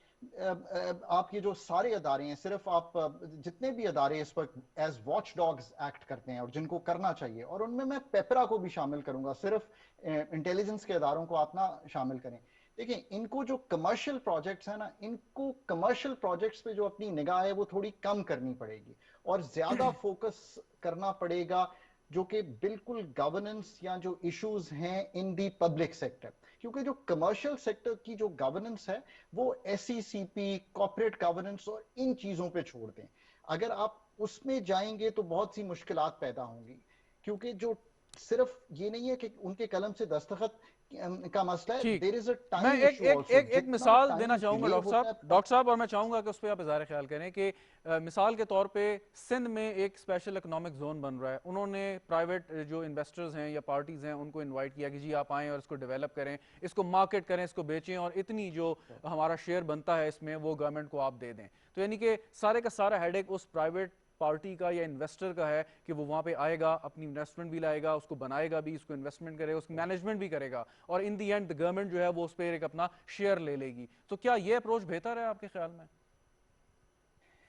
आप ये जो सारे अदारे हैं, सिर्फ आप जितने भी अदारे इस वक्त एज वॉच डॉग्स एक्ट करते हैं और जिनको करना चाहिए, और उनमें मैं पेपरा को भी शामिल करूंगा, सिर्फ इंटेलिजेंस के अदारों को आप ना शामिल करें। देखिए, इनको जो कमर्शियल प्रोजेक्ट्स है ना, इनको कमर्शियल प्रोजेक्ट्स पे जो अपनी निगाह है वो थोड़ी कम करनी पड़ेगी और ज्यादा फोकस करना पड़ेगा जो कि बिल्कुल गवर्नेंस या जो इश्यूज हैं इन दी पब्लिक सेक्टर। क्योंकि जो कमर्शियल सेक्टर की जो गवर्नेंस है वो एसईसीपी, कॉर्पोरेट गवर्नेंस और इन चीजों पे छोड़ दें। अगर आप उसमें जाएंगे तो बहुत सी मुश्किलात पैदा होंगी, क्योंकि जो सिर्फ ये नहीं है कि उनके कलम से दस्तखत का मसला है, ठीक। देयर इज अ मैं टाइम एक इशू एक आल्सो। एक एक जितना मिसाल देना टाइम चाहूंगा डिले होता है डॉक्टर साहब, और मैं चाहूंगा कि उस पर आप इज़हार ख्याल करें कि मिसाल के तौर पे सिंध में एक स्पेशल इकोनॉमिक जोन बन रहा है। उन्होंने प्राइवेट जो इन्वेस्टर्स हैं या पार्टीज हैं उनको इनवाइट किया कि जी आप आएँ और इसको डेवलप करें, इसको मार्केट करें, इसको बेचें, और इतनी जो हमारा शेयर बनता है इसमें वो गवर्नमेंट को आप दे दें। तो यानी कि सारे का सारा हेडेक उस प्राइवेट पार्टी का या इन्वेस्टर का है कि वो वहां पे आएगा, अपनी इन्वेस्टमेंट भी लाएगा, उसको बनाएगा भी, उसको इन्वेस्टमेंट करेगा, उसकी मैनेजमेंट भी करेगा, और इन दी एंड गवर्नमेंट जो है वो उस पर एक अपना शेयर ले लेगी। तो क्या ये अप्रोच बेहतर है आपके ख्याल में?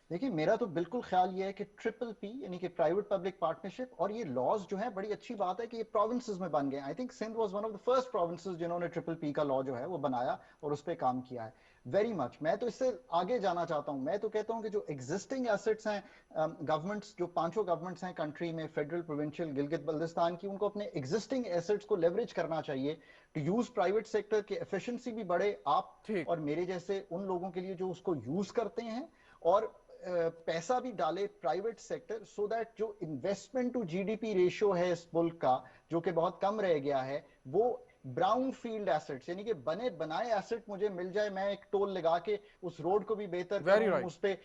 देखिए, मेरा तो बिल्कुल ख्याल ये है कि ट्रिपल पी यानी कि प्राइवेट पब्लिक पार्टनरशिप और ये लॉज जो है, बड़ी अच्छी बात है कि ये प्रोविंसेस में बन गए। I think Sindh was one of the first provinces जिन्होंने ट्रिपल पी का लॉ जो है वो बनाया और उस पर काम किया है। Very much. मैं तो इससे आगे जाना चाहता हूं। मैं तो कहता हूं कि जो एग्जिस्टिंग एसेट्स हैं, गवर्नमेंट्स जो पांचों गवर्नमेंट्स हैं कंट्री में, फेडरल, प्रोविंशियल, गिलगित बल्तिस्तान की, उनको अपने एग्जिस्टिंग एसेट्स को लेवरेज करना चाहिए टू यूज प्राइवेट सेक्टर की एफिशिएंसी भी बढ़े, आप ठीक। और मेरे जैसे उन लोगों के लिए जो उसको यूज करते हैं, और पैसा भी डाले प्राइवेट सेक्टर, सो दैट जो इन्वेस्टमेंट टू जीडीपी रेशियो है इस मुल्क का, जो कि बहुत कम रह गया है, वो ब्राउन फील्ड एसेट्स यानी कि बने बनाए एसेट मुझे मिल जाए। मैं एक टोल लगा के उस रोड को भी बेहतर वेरी करूं, राइट। उस पे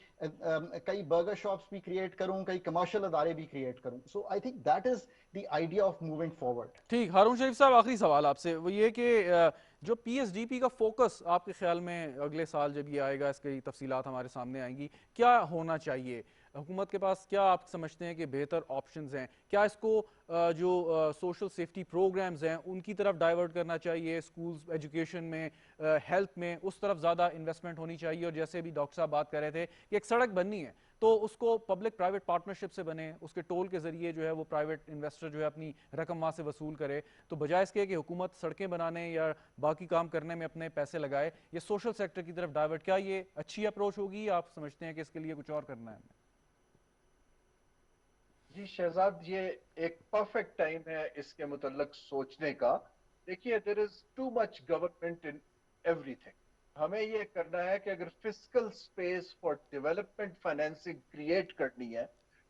कई बर्गर शॉप्स भी क्रिएट करूं, कई कमर्शियल अदारे भी क्रिएट करूं। So I think that is the idea of moving forward. ठीक। हारून शरीफ साहब, आखिरी सवाल आपसे वो ये कि जो पीएसडीपी का फोकस आपके ख्याल में अगले साल जब ये आएगा, इसकी तफसीलात हमारे सामने आएंगी, क्या होना चाहिए? हुकूमत के पास क्या आप समझते हैं कि बेहतर ऑप्शंस हैं? क्या इसको जो सोशल सेफ्टी प्रोग्राम्स हैं उनकी तरफ डाइवर्ट करना चाहिए, स्कूल्स एजुकेशन में, हेल्थ में, उस तरफ ज़्यादा इन्वेस्टमेंट होनी चाहिए? और जैसे भी डॉक्टर साहब बात कर रहे थे कि एक सड़क बननी है तो उसको पब्लिक प्राइवेट पार्टनरशिप से बने, उसके टोल के जरिए जो है वो प्राइवेट इन्वेस्टर जो है अपनी रकम वहाँ से वसूल करे, तो बजाय इसके कि हुकूमत सड़कें बनाने या बाकी काम करने में अपने पैसे लगाए, ये सोशल सेक्टर की तरफ डाइवर्ट, क्या ये अच्छी अप्रोच होगी या आप समझते हैं कि इसके लिए कुछ और करना है हमें? जी शहजाद, ये एक परफेक्ट टाइम है इसके मुतल्लिक सोचने का। देखिए, there is too much government in everything. हमें ये करना है कि अगर physical space for development financing create करनी है,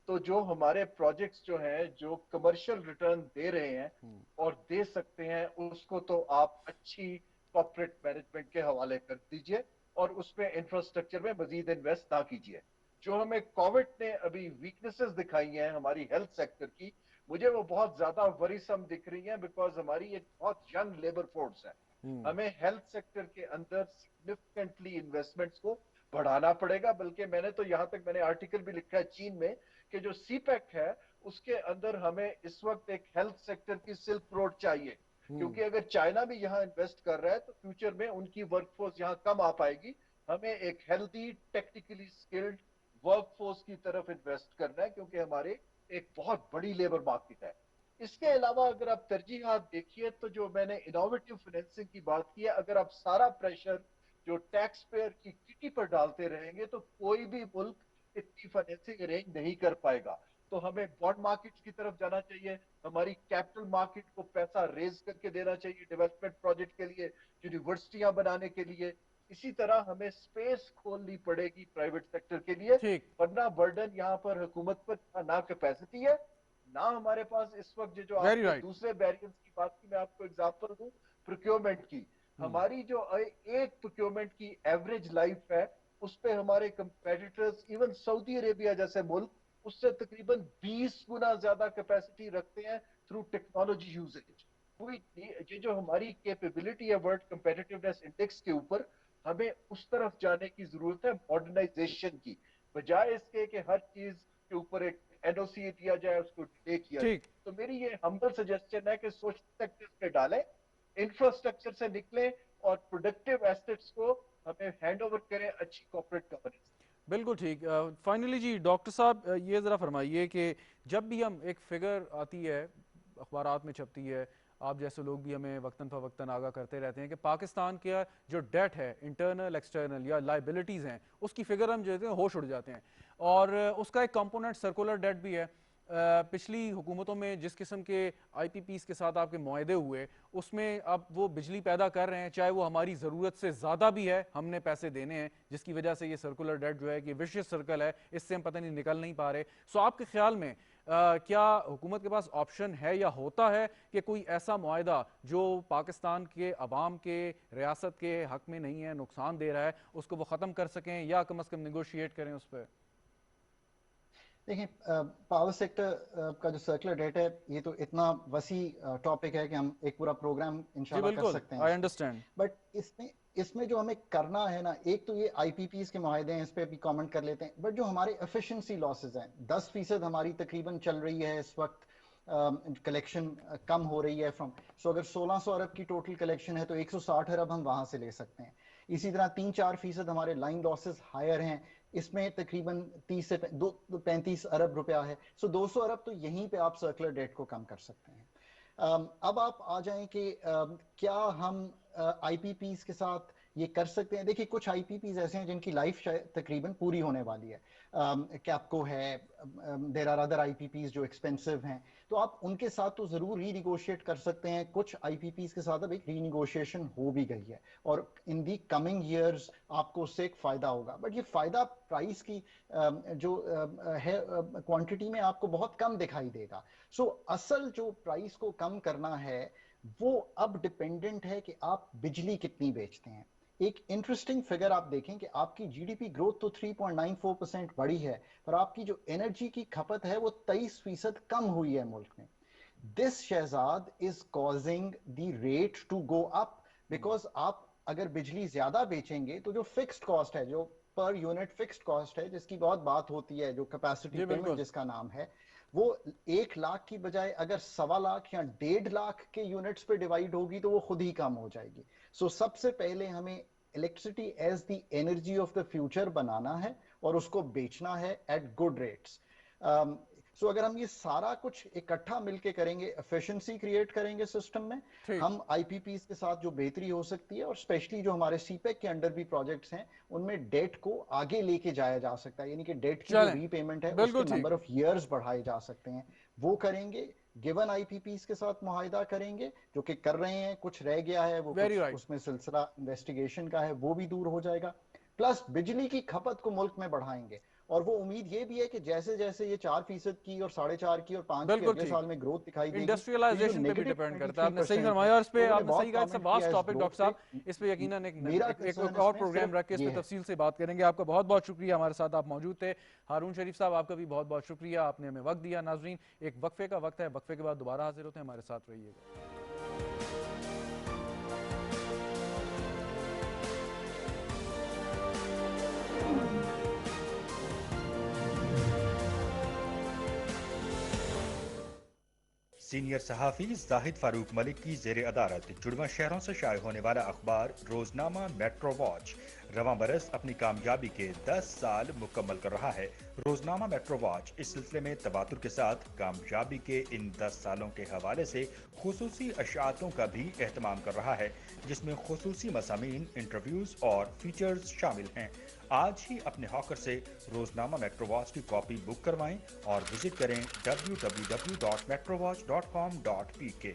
तो जो हमारे प्रोजेक्ट्स जो हैं, जो कमर्शियल रिटर्न दे रहे हैं और दे सकते हैं, उसको तो आप अच्छी कॉर्पोरेट मैनेजमेंट के हवाले कर दीजिए और उसमें इंफ्रास्ट्रक्चर में मजीद इन्वेस्ट ना कीजिए। जो हमें कोविड ने अभी वीकनेसेस दिखाई हैं हमारी हेल्थ सेक्टर की, मुझे वो बहुत ज्यादा वरीसम दिख रही हैं, बिकॉज हमारी एक बहुत यंग लेबर फोर्स है। हमें हेल्थ सेक्टर के अंदर सिग्निफिकेंटली इन्वेस्टमेंट्स को बढ़ाना पड़ेगा। बल्कि मैंने तो यहां तक मैंने आर्टिकल भी लिखा है चीन में कि जो सीपैक है उसके अंदर हमें इस वक्त एक हेल्थ सेक्टर की सिल्क रोड चाहिए, क्योंकि अगर चाइना भी यहाँ इन्वेस्ट कर रहा है तो फ्यूचर में उनकी वर्कफोर्स यहाँ कम आ पाएगी। हमें एक हेल्दी टेक्निकली स्किल्ड वर्कफोर्स की तरफ इन्वेस्ट करना है, क्योंकि हमारे एक बहुत बड़ी लेबर मार्केट है। इसके अलावा अगर आप तरजीहात देखिए तो जो मैंने इनोवेटिव फाइनेंसिंग की बात की है, अगर आप सारा प्रेशर जो टैक्स पेयर की किटी पर डालते रहेंगे तो कोई भी मुल्क इतनी फाइनेंसिंग अरेंज नहीं कर पाएगा। तो हमें बॉन्ड मार्केट की तरफ जाना चाहिए, हमारी कैपिटल मार्केट को पैसा रेज करके देना चाहिए डेवलपमेंट प्रोजेक्ट के लिए, यूनिवर्सिटियां बनाने के लिए। इसी तरह हमें स्पेस खोलनी पड़ेगी प्राइवेट सेक्टर के लिए, ठीक। वरना बर्डन यहाँ पर हुकूमत पर ना कैपेसिटी है, ना हमारे पास इस वक्त जो वेरी आपने राइट। दूसरे बैरियर्स की बात की, मैं आपको एग्जांपल दूं प्रोक्योरमेंट की। हमारी जो एक प्रोक्योरमेंट की एवरेज लाइफ है, उस पे हमारे कंपेटिटर्स इवन सऊदी अरेबिया जैसे मुल्क उससे तकरीबन 20 गुना ज्यादा कैपेसिटी रखते हैं थ्रू टेक्नोलॉजी यूजेज। ये जो हमारी कैपेबिलिटी है वर्ल्ड कंपेटिटिवनेस इंडेक्स के ऊपर, हमें उस तरफ जाने की जरूरत है मॉडर्नाइजेशन की, बजाय इसके कि हर चीज के ऊपर एक एनओसी दिया जाए, उसको डिले किया जाए। ठीक। तो मेरी ये हम्बल सजेशन है कि सोशल सेक्टर पे डालें, इंफ्रास्ट्रक्चर से निकलें और प्रोडक्टिव एसेट्स को हमें हैंड ओवर करें अच्छी कॉर्पोरेट गवर्नेंस। बिल्कुल ठीक। फाइनली जी डॉक्टर साहब, ये ज़रा फरमाइए कि जब भी हम एक फिगर आती है, अखबारात में छपती है, आप जैसे लोग भी हमें वक्तन फ़वक्तन आगाह करते रहते हैं कि पाकिस्तान का जो डेट है, इंटरनल एक्सटर्नल या लाइबिलिटीज़ हैं, उसकी फिगर हम जो है होश उड़ जाते हैं। और उसका एक कंपोनेंट सर्कुलर डेट भी है। पिछली हुकूमतों में जिस किस्म के आईपीपीज़ के साथ आपके मुआहदे हुए, उसमें अब वो बिजली पैदा कर रहे हैं, चाहे वो हमारी ज़रूरत से ज़्यादा भी है, हमने पैसे देने हैं, जिसकी वजह से ये सर्कुलर डेट जो है कि विशियस सर्कल है, इससे हम पता नहीं निकल नहीं पा रहे। सो आपके ख्याल में क्या हुकूमत के पास ऑप्शन है या होता है कि कोई ऐसा मुआहदा जो पाकिस्तान के अवाम के, रियासत के हक में नहीं है, नुकसान दे रहा है, उसको वो ख़त्म कर सकें या कम अज़ कम निगोशिएट करें उस पर? देखिए, पावर सेक्टर का जो सर्कुलर डेट है, ये तो इतना वसी टॉपिक है कि हम एक पूरा प्रोग्राम जी इंशाल्लाह कर बिल्कुल, सकते हैं आई इस पे। अंडरस्टैंड। बट इसमें इसमें जो हमें करना है ना, एक तो ये आईपीपीज के मुआहदे हैं, इस पे भी कमेंट कर लेते हैं। बट जो हमारे एफिशिएंसी लॉसेज हैं, 10% हमारी तकरीबन चल रही है इस वक्त, कलेक्शन कम हो रही है फ्रॉम। सो अगर 1600 अरब की टोटल कलेक्शन है तो 160 अरब हम वहां से ले सकते हैं। इसी तरह 3-4% हमारे लाइन लॉसेस हायर हैं, इसमें तकरीबन 30 से 35 अरब रुपया है। सो 200 अरब तो यहीं पे आप सर्कुलर डेट को कम कर सकते हैं। अब आप आ जाएं कि क्या हम आईपीपीज के साथ ये कर सकते हैं। देखिए, कुछ आईपीपीज ऐसे हैं जिनकी लाइफ तकरीबन पूरी होने वाली है। कैपको है, देर आर अदर आईपीपीज जो एक्सपेंसिव हैं, तो आप उनके साथ तो जरूर रीनिगोशिएट कर सकते हैं। कुछ आईपीपीज के साथ अब एक रीनिगोशिएशन हो भी गई है और इन दी कमिंग ईयर्स आपको उससे एक फायदा होगा। बट ये फायदा प्राइस की जो है क्वांटिटी में आपको बहुत कम दिखाई देगा। सो असल जो प्राइस को कम करना है वो अब डिपेंडेंट है कि आप बिजली कितनी बेचते हैं। एक इंटरेस्टिंग फिगर आप देखें कि आपकी जीडीपी ग्रोथ तो 3.94% बढ़ी है, पर आपकी जो एनर्जी की खपत है वो 23% कम हुई है मुल्क में। This Shahzad is causing the rate to go up, because आप अगर बिजली ज्यादा बेचेंगे तो जो फिक्स्ड कॉस्ट है, जो पर यूनिट फिक्स्ड कॉस्ट है, जिसकी बहुत बात होती है, जो कैपेसिटी जी पेमेंट बिल्कुल। जिसका नाम है, वो 1 लाख की बजाय अगर 1.25 लाख या 1.5 लाख के यूनिट्स पे डिवाइड होगी तो वो खुद ही कम हो जाएगी। सो सबसे पहले हमें electricity as the energy of the future बनाना है और उसको बेचना है एट गुड रेट्स। सो अगर हम ये सारा कुछ इकट्ठा मिलके करेंगे, एफिशिएंसी क्रिएट करेंगे सिस्टम में, ठीक। हम आईपीपीस के साथ जो बेहतरी हो सकती है, और स्पेशली जो हमारे सीपेक के अंडर भी प्रोजेक्ट्स हैं, उनमें डेट को आगे लेके जाया जा सकता है, यानी कि डेट की जो चलें, रीपेमेंट है उसके बिल्कुल ठीक। नंबर ऑफ ईयर्स बढ़ाए जा सकते हैं, वो करेंगे। गिवन आईपीपीस के साथ मुआहिदा करेंगे, जो कि कर रहे हैं, कुछ रह गया है, वो वेरी कुछ राइट। उसमें सिलसिला इन्वेस्टिगेशन का है, वो भी दूर हो जाएगा। प्लस बिजली की खपत को मुल्क में बढ़ाएंगे, और वो उम्मीद ये भी है कि जैसे जैसे ये 4% की और 4.5 की और 5 की बिल्कुल अगले ठीक। साल में ग्रोथ दिखाई देगी, तो ये जो इंडस्ट्रियलाइजेशन पे भी नेगेटिव डिपेंड करता है, आपने सही 23% है, फरमाया, और इस पे लोगों ने आपने बहुत सही कहा, इट्स अ कमेंट किया वास्ट इस टॉपिक डॉक्टर ग्रोथ पे। साहब। इस पे यकीनन मेरा एक कंसर्न और इसमें प्रोग्राम सिर्फ रख के इस ये पे है। तफसील से बात करेंगे। आपका बहुत बहुत शुक्रिया, हमारे साथ आप मौजूद थे। हारून शरीफ साहब, आपका भी बहुत बहुत शुक्रिया, आपने हमें वक्त दिया। नाजरीन, एक वक्फे का वक्त है, वक्फे के बाद दोबारा हाजिर होते हैं, हमारे साथ रहिएगा। सीनियर सहाफ़ी जाहिद फारूक मलिक की ज़ेर अदालत जुड़वा शहरों से शाये होने वाला अखबार रोजनामा मेट्रो वॉच रवां बरस अपनी कामयाबी के 10 साल मुकम्मल कर रहा है। रोजनामा मेट्रो वॉच इस सिलसिले में तबादुर के साथ कामयाबी के इन 10 सालों के हवाले से खुसूसी अशातों का भी एहतमाम कर रहा है, जिसमें खुसूसी मसामीन, इंटरव्यूज और फीचर्स शामिल हैं। आज ही अपने हॉकर से रोजनामा मेट्रो वॉच की कॉपी बुक करवाएं और विजिट करें www.metrovatch.com.pk।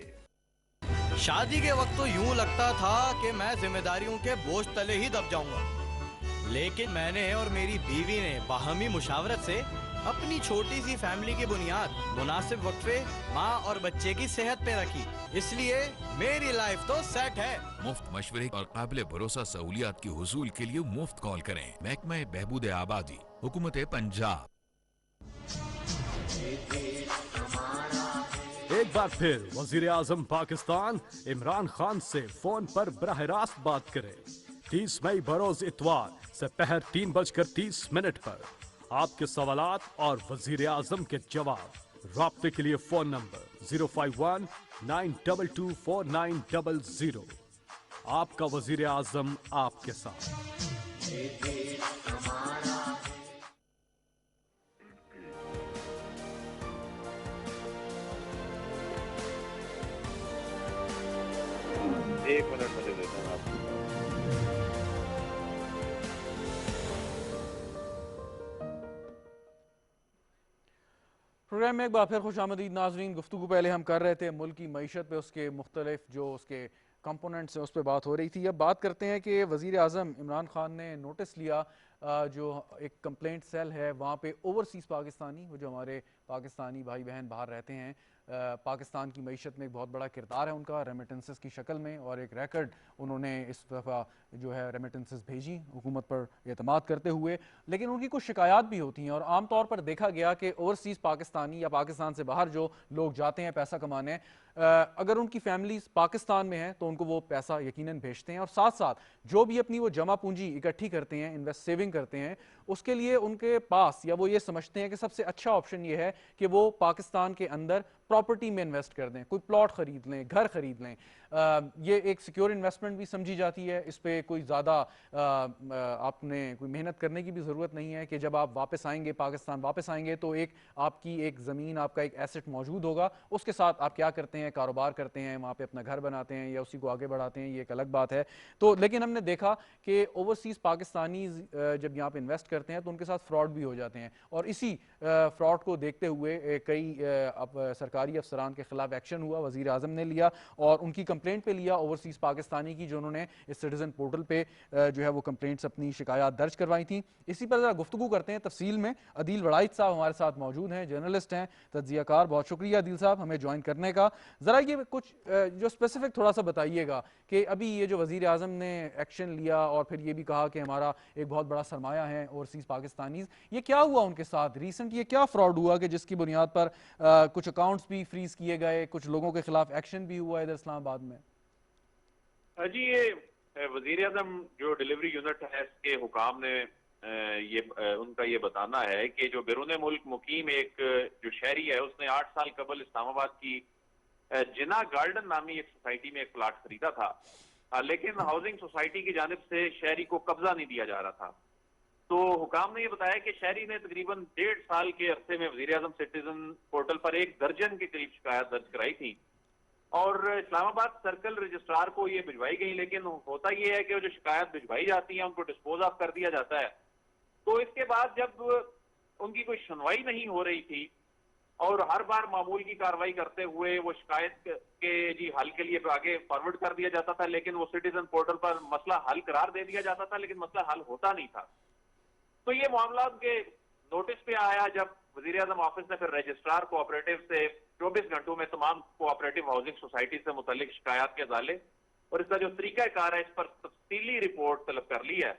शादी के वक्त तो यूं लगता था कि मैं जिम्मेदारियों के बोझ तले ही दब जाऊंगा, लेकिन मैंने और मेरी बीवी ने बाहमी मुशावरत से अपनी छोटी सी फैमिली की बुनियाद मुनासिब वक्फे, माँ और बच्चे की सेहत पे रखी, इसलिए मेरी लाइफ तो सेट है। मुफ्त मशवरे और काबिल भरोसा सहूलियात की हुसूल के लिए मुफ्त कॉल करें महकमा बहबूद आबादी, हुकूमत पंजाब। एक बार फिर वजीर आजम पाकिस्तान इमरान खान से फोन पर बराह रास्त बात करें। 30 मई बरोज इतवार दोपहर 3:30 पर आपके सवालात और वजीर आजम के जवाब। राब्ते के लिए फोन नंबर 051-922-4900। आपका वजीर आजम आपके साथ। एक मिनट मुझे देते हैं आप। प्रोग्राम में एक बार फिर खुशामदीद नाजरीन। गुफ्तगू पहले हम कर रहे थे मुल्क की मईशत पे, उसके मुख्तलिफ जो उसके कंपोनेंट्स हैं उस पर बात हो रही थी। अब बात करते हैं कि वज़ीर आज़म इमरान खान ने नोटिस लिया, जो एक कंप्लेंट सेल है वहाँ पे ओवरसीज़ पाकिस्तानी, वो जो हमारे पाकिस्तानी भाई बहन बाहर रहते हैं, पाकिस्तान की मईशत में एक बहुत बड़ा किरदार है उनका रेमिटेंसेस की शक्ल में, और एक रिकॉर्ड उन्होंने इस दफ़ा जो है रेमिटेंसेस भेजी हुकूमत पर एतमाद करते हुए। लेकिन उनकी कुछ शिकायत भी होती हैं, और आम तौर पर देखा गया कि ओवरसीज़ पाकिस्तानी या पाकिस्तान से बाहर जो लोग जाते हैं पैसा कमाने, अगर उनकी फैमिलीज पाकिस्तान में है तो उनको वो पैसा यकीनन भेजते हैं, और साथ साथ जो भी अपनी वो जमा पूंजी इकट्ठी करते हैं, इन्वेस्ट सेविंग करते हैं, उसके लिए उनके पास या वो ये समझते हैं कि सबसे अच्छा ऑप्शन ये है कि वो पाकिस्तान के अंदर प्रॉपर्टी में इन्वेस्ट कर दें, कोई प्लॉट खरीद लें, घर खरीद लें। ये एक सिक्योर इन्वेस्टमेंट भी समझी जाती है, इस पर कोई ज़्यादा आपने कोई मेहनत करने की भी ज़रूरत नहीं है कि जब आप वापस आएंगे, पाकिस्तान वापस आएंगे तो एक आपकी एक ज़मीन, आपका एक एसेट मौजूद होगा, उसके साथ आप क्या करते हैं, कारोबार करते हैं, वहाँ पे अपना घर बनाते हैं या उसी को आगे बढ़ाते हैं, ये एक अलग बात है। तो लेकिन हमने देखा कि ओवरसीज़ पाकिस्तानी जब यहाँ पे इन्वेस्ट करते हैं तो उनके साथ फ्रॉड भी हो जाते हैं, और इसी फ्रॉड को देखते हुए कई सरकारी अफसरान के खिलाफ एक्शन हुआ, वज़ीर आज़म ने लिया और उनकी कंप्लेंट पे लिया ओवरसीज़ पाकिस्तानी की, जो उन्होंने इस सिटीजन पोर्टल पे जो है वो कंप्लेंट्स, अपनी शिकायत दर्ज करवाई थी। इसी पर ज़रा गुफ्तगू करते हैं तफसील में। अदील वड़ाइद साहब हमारे साथ मौजूद हैं, जर्नलिस्ट हैं, तज्जियाकार। बहुत शुक्रिया अदील साहब हमें ज्वाइन करने का। ज़रा ये कुछ जो स्पेसिफिक थोड़ा सा बताइएगा कि अभी ये जो वज़ीर आज़म ने एक्शन लिया और फिर ये भी कहा कि हमारा एक बहुत बड़ा सरमाया है ओवरसीज़ पाकिस्तानीज़, ये क्या हुआ उनके साथ रिसेंट, ये क्या फ्रॉड हुआ कि जिसकी बुनियाद पर कुछ अकाउंट्स भी फ्रीज किए गए, कुछ लोगों के खिलाफ एक्शन भी हुआ इधर इस्लामाबाद में? जी, ये वजीर आजम जो डिलीवरी यूनिट है इसके हुकाम ने उनका ये बताना है कि जो बैरून मुल्क मुकीम एक जो शहरी है उसने 8 साल कबल इस्लामाबाद की जिना गार्डन नामी एक सोसाइटी में एक प्लाट खरीदा था, लेकिन हाउसिंग सोसाइटी की जानिब से शहरी को कब्जा नहीं दिया जा रहा था। तो हुकाम ने यह बताया कि शहरी ने तकरीबन 1.5 साल के अरसे में वजीर आजम सिटीजन पोर्टल पर 1 दर्जन के करीब शिकायत दर्ज कराई थी और इस्लामाबाद सर्कल रजिस्ट्रार को ये भिजवाई गई, लेकिन होता यह है कि जो शिकायत भिजवाई जाती है उनको डिस्पोज ऑफ कर दिया जाता है। तो इसके बाद जब उनकी कोई सुनवाई नहीं हो रही थी और हर बार मामूल की कार्रवाई करते हुए वो शिकायत के जी हल के लिए आगे फॉरवर्ड कर दिया जाता था, लेकिन वो सिटीजन पोर्टल पर मसला हल करार दे दिया जाता था, लेकिन मसला हल होता नहीं था। तो ये मामला उनके नोटिस पे आया जब वजीर आजम ऑफिस ने फिर रजिस्ट्रार कोऑपरेटिव से 24 घंटों में तमाम कोऑपरेटिव हाउसिंग सोसाइटी से मुतल्लिक शिकायत के डाले और इसका जो तरीकाकार है इस पर तफसीली रिपोर्ट तलब कर ली है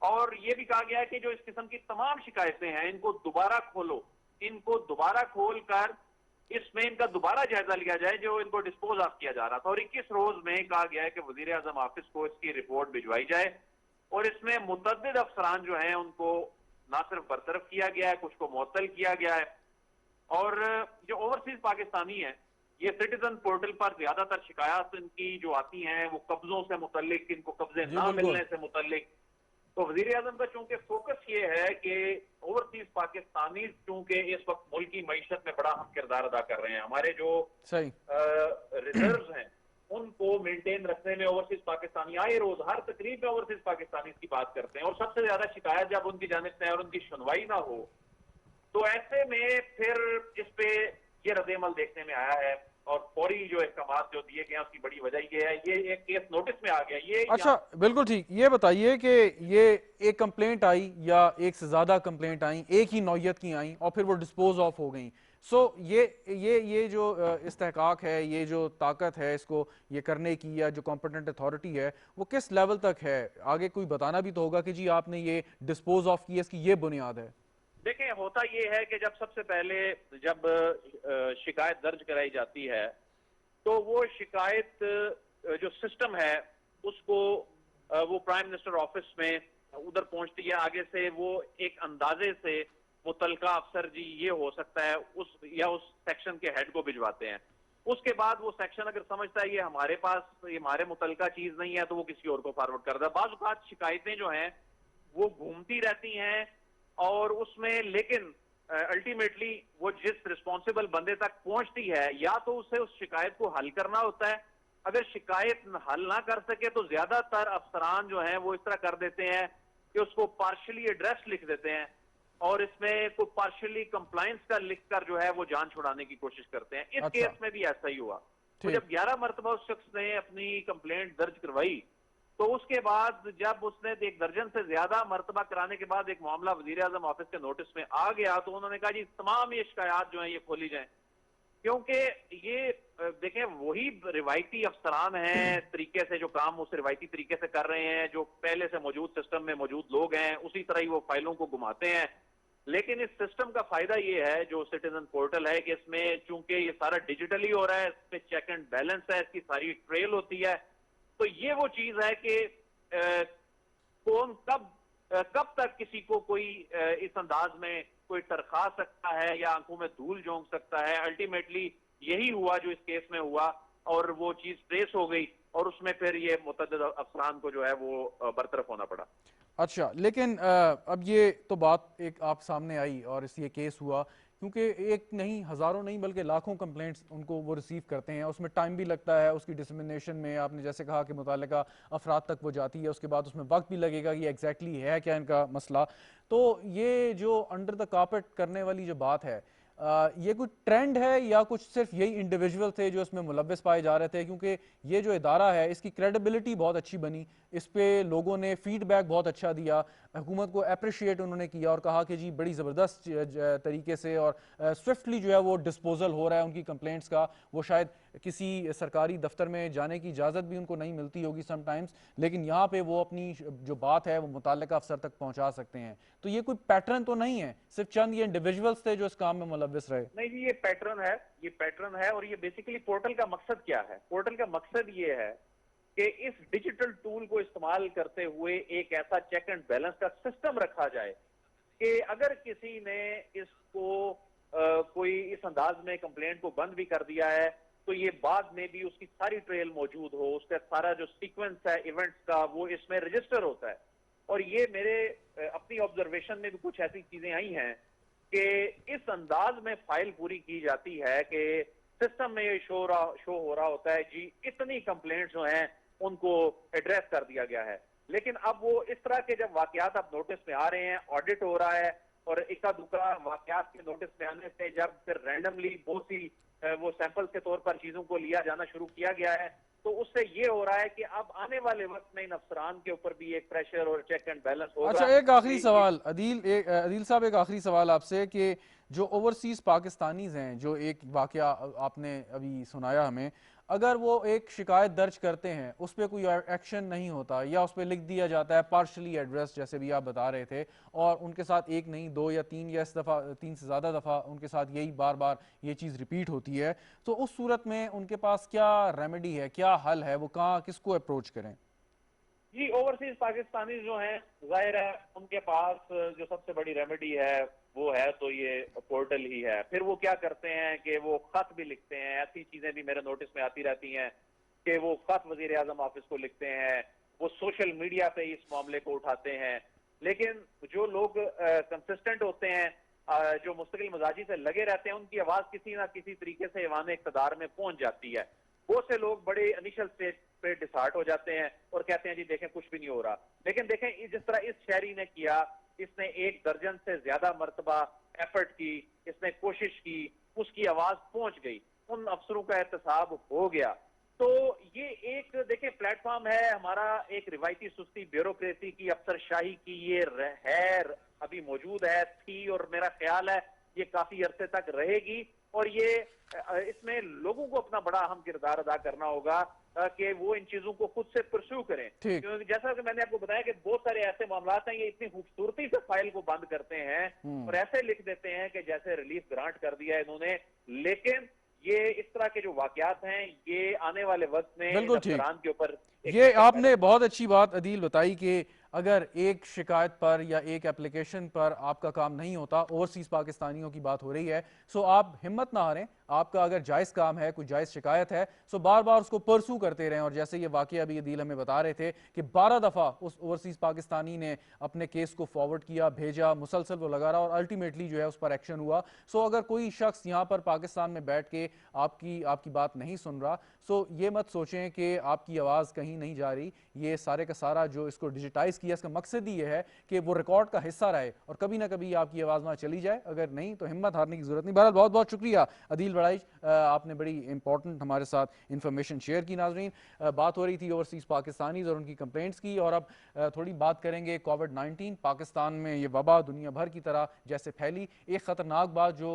और ये भी कहा गया है कि जो इस किस्म की तमाम शिकायतें हैं इनको दोबारा खोलो, इनको दोबारा खोल कर इसमें इनका दोबारा जायजा लिया जाए जो इनको डिस्पोज ऑफ किया जा रहा था। और 21 रोज में कहा गया है कि वजीर आजम ऑफिस को इसकी रिपोर्ट भिजवाई जाए और इसमें मुतअद्दिद अफसरान जो हैं उनको ना सिर्फ बरतरफ किया गया है, कुछ को मुअत्तल किया गया है। और जो ओवरसीज पाकिस्तानी है ये सिटीजन पोर्टल पर ज्यादातर शिकायत इनकी जो आती हैं वो कब्जों से मुतल्लिक, इनको कब्जे ना मिलने से मुतल्लिक। तो वजीर आजम का चूंकि फोकस ये है कि ओवरसीज पाकिस्तानी चूंकि इस वक्त मुल्क की मईशत में बड़ा अहम किरदार अदा कर रहे हैं, हमारे जो रिजर्व हैं उनको मेंटेन रखने में ओवरसीज पाकिस्तानी आए रोज हर तकरीब में ओवरसीज पाकिस्तानी की बात करते हैं और सबसे ज्यादा शिकायत जब उनकी जानिब से है और उनकी सुनवाई ना हो तो ऐसे में फिर इस पे ये रद्द-ए-अमल देखने में आया है और फौरी जो अहकाम जो दिए गए हैं उसकी बड़ी वजह ये है, ये एक केस नोटिस में आ गया। ये अच्छा, बिल्कुल ठीक। ये बताइए कि ये एक कंप्लेंट आई या एक से ज्यादा कंप्लेंट आई, एक ही नौयत की आई और फिर वो डिस्पोज ऑफ हो गई। ये जो इस्तेहकाक है, ये जो ताकत है इसको ये करने की या जो कॉम्पिटेंट अथॉरिटी है वो किस लेवल तक है? आगे कोई बताना भी तो होगा कि जी आपने ये डिस्पोज ऑफ किया, इसकी ये बुनियाद है। देखें, होता ये है कि जब सबसे पहले जब शिकायत दर्ज कराई जाती है तो वो शिकायत जो सिस्टम है उसको वो प्राइम मिनिस्टर ऑफिस में उधर पहुंचती है। आगे से वो एक अंदाजे से मुतलका अफसर जी ये हो सकता है उस सेक्शन के हेड को भिजवाते हैं। उसके बाद वो सेक्शन अगर समझता है ये हमारे पास ये हमारे मुतलका चीज नहीं है तो वो किसी और को फॉरवर्ड करता है। बाज़ औक़ात शिकायतें जो हैं वो घूमती रहती हैं और उसमें लेकिन अल्टीमेटली वो जिस रिस्पॉन्सिबल बंदे तक पहुंचती है या तो उसे उस शिकायत को हल करना होता है। अगर शिकायत हल ना कर सके तो ज्यादातर अफसरान जो हैं वो इस तरह कर देते हैं कि उसको पार्शली एड्रेस लिख देते हैं और इसमें कोई पार्शली कंप्लायंस का लिखकर जो है वो जान छुड़ाने की कोशिश करते हैं। इस केस में भी ऐसा ही हुआ। तो जब 11 मरतबा उस शख्स ने अपनी कंप्लेंट दर्ज करवाई तो उसके बाद जब उसने 1 दर्जन से ज्यादा मरतबा कराने के बाद एक मामला वजीर आजम ऑफिस के नोटिस में आ गया तो उन्होंने कहा जी तमाम ये शिकायत जो है ये खोली जाए, क्योंकि ये देखें वही रिवायती अफसरान हैं तरीके से जो काम उस रिवायती तरीके से कर रहे हैं, जो पहले से मौजूद सिस्टम में मौजूद लोग हैं उसी तरह ही वो फाइलों को घुमाते हैं। लेकिन इस सिस्टम का फायदा ये है जो सिटीजन पोर्टल है कि इसमें चूंकि ये सारा डिजिटली हो रहा है, इसमें चेक एंड बैलेंस है, इसकी सारी ट्रेल होती है। तो ये वो चीज है कि कौन कब तक किसी को कोई इस अंदाज में कोई तरखा सकता है या आंखों में धूल झोंक सकता है। अल्टीमेटली यही हुआ जो इस केस में हुआ और वो चीज ट्रेस हो गई और उसमें फिर ये मुतअद्दिद अफसरान को जो है वो बरतरफ होना पड़ा। अच्छा, लेकिन अब ये तो बात एक आप सामने आई और इस ये केस हुआ क्योंकि एक नहीं हज़ारों नहीं बल्कि लाखों कंप्लेंट्स उनको वो रिसीव करते हैं, उसमें टाइम भी लगता है, उसकी डिसमिनेशन में आपने जैसे कहा कि मुतालिका अफराद तक वो जाती है, उसके बाद उसमें वक्त भी लगेगा कि एग्जैक्टली है क्या इनका मसला। तो ये जो अंडर द कारपेट करने वाली जो बात है ये कुछ ट्रेंड है या कुछ सिर्फ यही इंडिविजुअल थे जो इसमें मुलव्वस पाए जा रहे थे? क्योंकि ये जो इदारा है इसकी क्रेडिबिलिटी बहुत अच्छी बनी, इस पे लोगों ने फीडबैक बहुत अच्छा दिया, हुकूमत को अप्रिशिएट उन्होंने किया और कहा कि जी बड़ी ज़बरदस्त तरीके से और स्विफ्टली जो है वो डिस्पोजल हो रहा है उनकी कंप्लेंट्स का। वो शायद किसी सरकारी दफ्तर में जाने की इजाज़त भी उनको नहीं मिलती होगी समटाइम्स, लेकिन यहाँ पे वो अपनी जो बात है वो मुताल्लिका अफसर तक पहुँचा सकते हैं। तो ये कोई पैटर्न तो नहीं है, सिर्फ चंद ये इंडिविजुअल्स थे जो इस काम में मुलव्वस रहे? नहीं जी, ये पैटर्न है, ये पैटर्न है। और ये बेसिकली पोर्टल का मकसद क्या है? पोर्टल का मकसद ये है कि इस डिजिटल टूल को इस्तेमाल करते हुए एक ऐसा चेक एंड बैलेंस का सिस्टम रखा जाए कि अगर किसी ने इसको कोई इस अंदाज में कंप्लेंट को बंद भी कर दिया है तो ये बाद में भी उसकी सारी ट्रेल मौजूद हो, उसका सारा जो सीक्वेंस है इवेंट्स का वो इसमें रजिस्टर होता है। और ये मेरे अपनी ऑब्जर्वेशन में भी कुछ ऐसी चीजें आई हैं कि इस अंदाज में फाइल पूरी की जाती है कि सिस्टम में ये शो हो रहा होता है जी इतनी कंप्लेंट्स जो हैं उनको एड्रेस कर दिया गया है। लेकिन अब वो इस तरह के जब वाकयात अब नोटिस में आ रहे हैं, ऑडिट हो रहा है और इक्का दुक्का वाकयात के नोटिस में आने से जब फिर रैंडमली बहुत सी वो सैंपल के तौर पर चीजों को लिया जाना शुरू किया गया है, तो उससे ये हो रहा है कि अब आने वाले वक्त में इन अफसरान के ऊपर भी एक प्रेशर और चेक एंड बैलेंस होगा। अच्छा, एक आखिरी सवाल अदील साहब, एक आखिरी सवाल आपसे कि जो ओवरसीज पाकिस्तानीज हैं, जो एक वाकया आपने अभी सुनाया हमें, अगर वो एक शिकायत दर्ज करते हैं उस पर कोई एक्शन नहीं होता या उस पर लिख दिया जाता है पार्शली एड्रेस जैसे भी आप बता रहे थे, और उनके साथ एक नहीं दो या तीन या इस दफ़ा तीन से ज़्यादा दफ़ा उनके साथ यही बार बार ये चीज़ रिपीट होती है, तो उस सूरत में उनके पास क्या रेमेडी है, क्या हल है, वो कहाँ किसको अप्रोच करें? जी, ओवरसीज पाकिस्तानी जो हैं जाहिर है उनके पास जो सबसे बड़ी रेमेडी है वो है तो ये पोर्टल ही है। फिर वो क्या करते हैं कि वो खत भी लिखते हैं, ऐसी चीजें भी मेरे नोटिस में आती रहती हैं कि वो खत वजीर आजम ऑफिस को लिखते हैं, वो सोशल मीडिया पे इस मामले को उठाते हैं। लेकिन जो लोग कंसिस्टेंट होते हैं, जो मुस्तकिल मजाजी से लगे रहते हैं, उनकी आवाज किसी ना किसी तरीके से ऐवान इक़्तिदार में पहुंच जाती है। बहुत से लोग बड़े इनिशियल स्टेज पे डिसहार्ट हो जाते हैं और कहते हैं जी देखें कुछ भी नहीं हो रहा। लेकिन देखें जिस तरह इस शहरी ने किया, इसने 1 दर्जन से ज्यादा मर्तबा एफर्ट की, इसने कोशिश की, उसकी आवाज पहुंच गई, उन अफसरों का एहतसाब हो गया। तो ये एक देखें प्लेटफॉर्म है हमारा, एक रिवायती सुस्ती ब्यूरोक्रेसी की, अफसरशाही की ये है, अभी मौजूद है, थी, और मेरा ख्याल है ये काफी अरसे तक रहेगी। और ये इसमें लोगों को अपना बड़ा अहम किरदार अदा करना होगा कि वो इन चीजों को खुद से परस्यू करें, क्योंकि जैसा कि मैंने आपको बताया कि बहुत सारे ऐसे मामला हैं, ये इतनी खूबसूरती से फाइल को बंद करते हैं और ऐसे लिख देते हैं कि जैसे रिलीफ ग्रांट कर दिया इन्होंने। लेकिन ये इस तरह के जो वाकयात हैं ये आने वाले वक्त में बिल्कुल ठीक, के ऊपर ये आपने बहुत अच्छी बात अदील बताई कि अगर एक शिकायत पर या एक एप्लीकेशन पर आपका काम नहीं होता, ओवरसीज पाकिस्तानियों की बात हो रही है, सो आप हिम्मत ना हारें। आपका अगर जायज़ काम है, कोई जायज़ शिकायत है, सो बार बार उसको परसू करते रहें। और जैसे ये वाकया अभी अदील हमें बता रहे थे कि 12 दफ़ा उस ओवरसीज पाकिस्तानी ने अपने केस को फॉरवर्ड किया, भेजा, मुसलसल वो लगा रहा और अल्टीमेटली जो है उस पर एक्शन हुआ। सो अगर कोई शख्स यहाँ पर पाकिस्तान में बैठ के आपकी बात नहीं सुन रहा, सो ये मत सोचें कि आपकी आवाज़ कहीं नहीं जा रही। ये सारे का सारा जो इसको डिजिटाइज किया, इसका मकसद ही ये है कि वो रिकॉर्ड का हिस्सा रहे और कभी ना कभी आपकी आवाज़ वहाँ चली जाए। अगर नहीं तो हिम्मत हारने की जरूरत नहीं। बहरहाल बहुत बहुत शुक्रिया अदील बड़ाइच, आपने बड़ी इंपॉर्टेंट हमारे साथ इंफॉर्मेशन शेयर की। नाजरीन, बात हो रही थी ओवरसीज पाकिस्तानीज और उनकी कंप्लेंट्स की, और अब थोड़ी बात करेंगे कोविड-19। पाकिस्तान में ये वबा दुनिया भर की तरह जैसे फैली, एक ख़तरनाक बात जो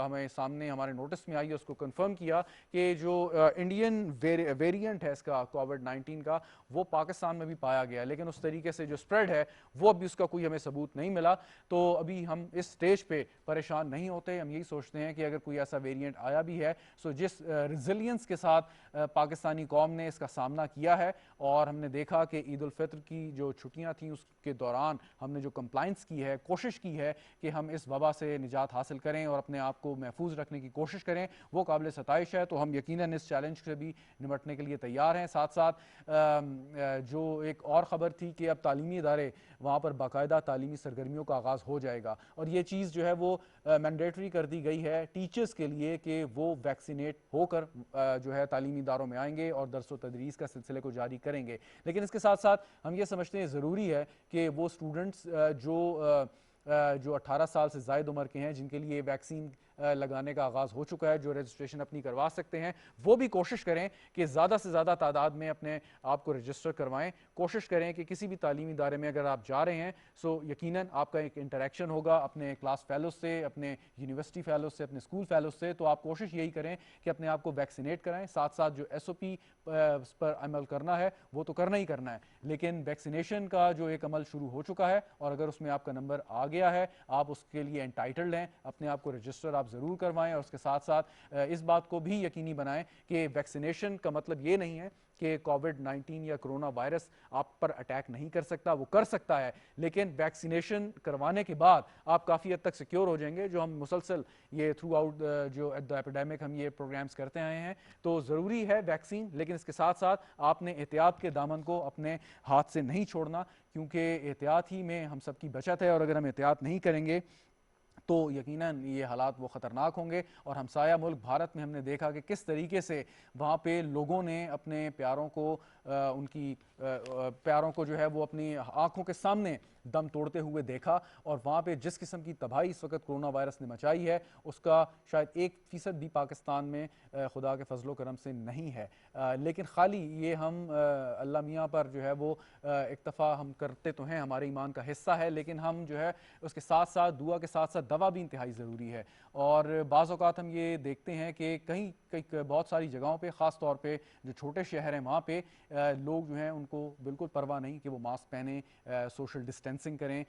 हमें सामने हमारे नोटिस में आई है उसको कन्फर्म किया कि जो इंडियन वेरिएंट है इसका कोविड-19 का, वो पाकिस्तान में भी पाया गया, लेकिन उस तरीके से जो स्प्रेड है वो अभी उसका कोई हमें सबूत नहीं मिला। तो अभी हम इस स्टेज पे परेशान नहीं होते, हम यही सोचते हैं कि अगर कोई ऐसा वेरिएंट आया भी है, सो जिस रिजिलियंस के साथ पाकिस्तानी कौम ने इसका सामना किया है, और हमने देखा कि ईद उल फित्र की जो छुट्टियां थी उसके दौरान हमने जो कंप्लाइंस की है, कोशिश की है कि हम इस वबा से निजात हासिल करें और अपने आप को महफूज रखने की कोशिश करें, वो काबिल सताइश है। तो हम यकीनन इस चैलेंज से भी निपटने के लिए तैयार हैं। साथ साथ जो एक और ख़बर थी कि अब तालीमी इदारे वहाँ पर बाकायदा तालीमी सरगर्मियों का आगाज़ हो जाएगा, और ये चीज़ जो है वो मैंडेटरी कर दी गई है टीचर्स के लिए कि वो वैक्सीनेट होकर जो है तालीमी इदारों में आएंगे और दरस व तदरीस का सिलसिले को जारी करेंगे। लेकिन इसके साथ साथ हम ये समझते हैं ज़रूरी है कि वो स्टूडेंट्स जो 18 साल से ज़ायद उम्र के हैं, जिनके लिए वैक्सीन लगाने का आगाज़ हो चुका है, जो रजिस्ट्रेशन अपनी करवा सकते हैं, वो भी कोशिश करें कि ज़्यादा से ज़्यादा तादाद में अपने आप को रजिस्टर करवाएं। कोशिश करें कि किसी भी तालीमी इदारे में अगर आप जा रहे हैं, सो यकीनन आपका एक इंटरेक्शन होगा अपने क्लास फेलो से, अपने यूनिवर्सिटी फेलो से, अपने स्कूल फेलो से। तो आप कोशिश यही करें कि अपने आप को वैक्सीनेट कराएं। साथ साथ जो SOP पर अमल करना है वो तो करना ही करना है, लेकिन वैक्सीनेशन का जो एक अमल शुरू हो चुका है, और अगर उसमें आपका नंबर आ गया है, आप उसके लिए एंटाइटल्ड हैं, अपने आप को रजिस्टर आप ज़रूर करवाएं। और उसके साथ साथ इस बात को भी यकीनी बनाएं कि वैक्सीनेशन का मतलब ये नहीं है कि कोविड-19 या कोरोना वायरस आप पर अटैक नहीं कर सकता, वो कर सकता है, लेकिन वैक्सीनेशन करवाने के बाद आप काफ़ी हद तक सिक्योर हो जाएंगे। जो हम मुसलसल ये थ्रू आउट जो द एपिडेमिक हम ये प्रोग्राम्स करते आए हैं, तो ज़रूरी है वैक्सीन, लेकिन इसके साथ साथ आपने एहतियात के दामन को अपने हाथ से नहीं छोड़ना, क्योंकि एहतियात ही में हम सबकी बचत है, और अगर हम एहतियात नहीं करेंगे तो यकीनन ये हालात वो ख़तरनाक होंगे। और हमसाया मुल्क भारत में हमने देखा कि किस तरीके से वहाँ पे लोगों ने अपने प्यारों को उनकी प्यारों को जो है वो अपनी आंखों के सामने दम तोड़ते हुए देखा, और वहाँ पे जिस किस्म की तबाही इस वक्त कोरोना वायरस ने मचाई है उसका शायद 1% भी पाकिस्तान में खुदा के फजलो करम से नहीं है। लेकिन खाली ये हम अल्लाह मियाँ पर जो है वो इक्तफ़ा हम करते तो हैं, हमारे ईमान का हिस्सा है, लेकिन हम जो है उसके साथ साथ दुआ के साथ साथ दवा भी इंतहाई ज़रूरी है। और बाज़ औक़ात हम ये देखते हैं कि कहीं कहीं बहुत सारी जगहों पे, ख़ास तौर पे जो छोटे शहर हैं वहाँ पे लोग जो हैं उनको बिल्कुल परवाह नहीं कि वो मास्क पहने, सोशल डिस्टेंसिंग करें,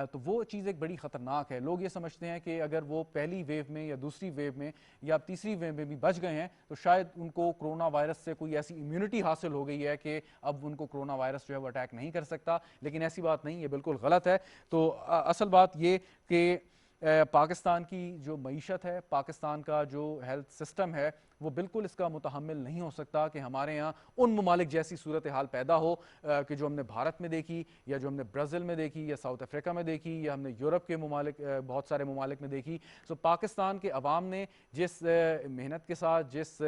तो वो चीज़ एक बड़ी ख़तरनाक है। लोग ये समझते हैं कि अगर वो पहली वेव में या दूसरी वेव में या तीसरी वेव में भी बच गए हैं तो शायद उनको कोरोना वायरस से कोई ऐसी इम्यूनिटी हासिल हो गई है कि अब उनको कोरोना वायरस जो है वो अटैक नहीं कर सकता, लेकिन ऐसी बात नहीं, ये बिल्कुल गलत है। तो असल बात ये कि पाकिस्तान की जो मईशत है, पाकिस्तान का जो हेल्थ सिस्टम है, वो बिल्कुल इसका मुतहम्मिल नहीं हो सकता कि हमारे यहाँ उन ममालिक जैसी सूरत हाल पैदा हो कि जो हमने भारत में देखी, या जो हमने ब्राज़ील में देखी, या साउथ अफ्रीका में देखी, या हमने यूरोप के ममालिक बहुत सारे ममालिक में देखी। सो पाकिस्तान के अवाम ने जिस मेहनत के साथ, जिस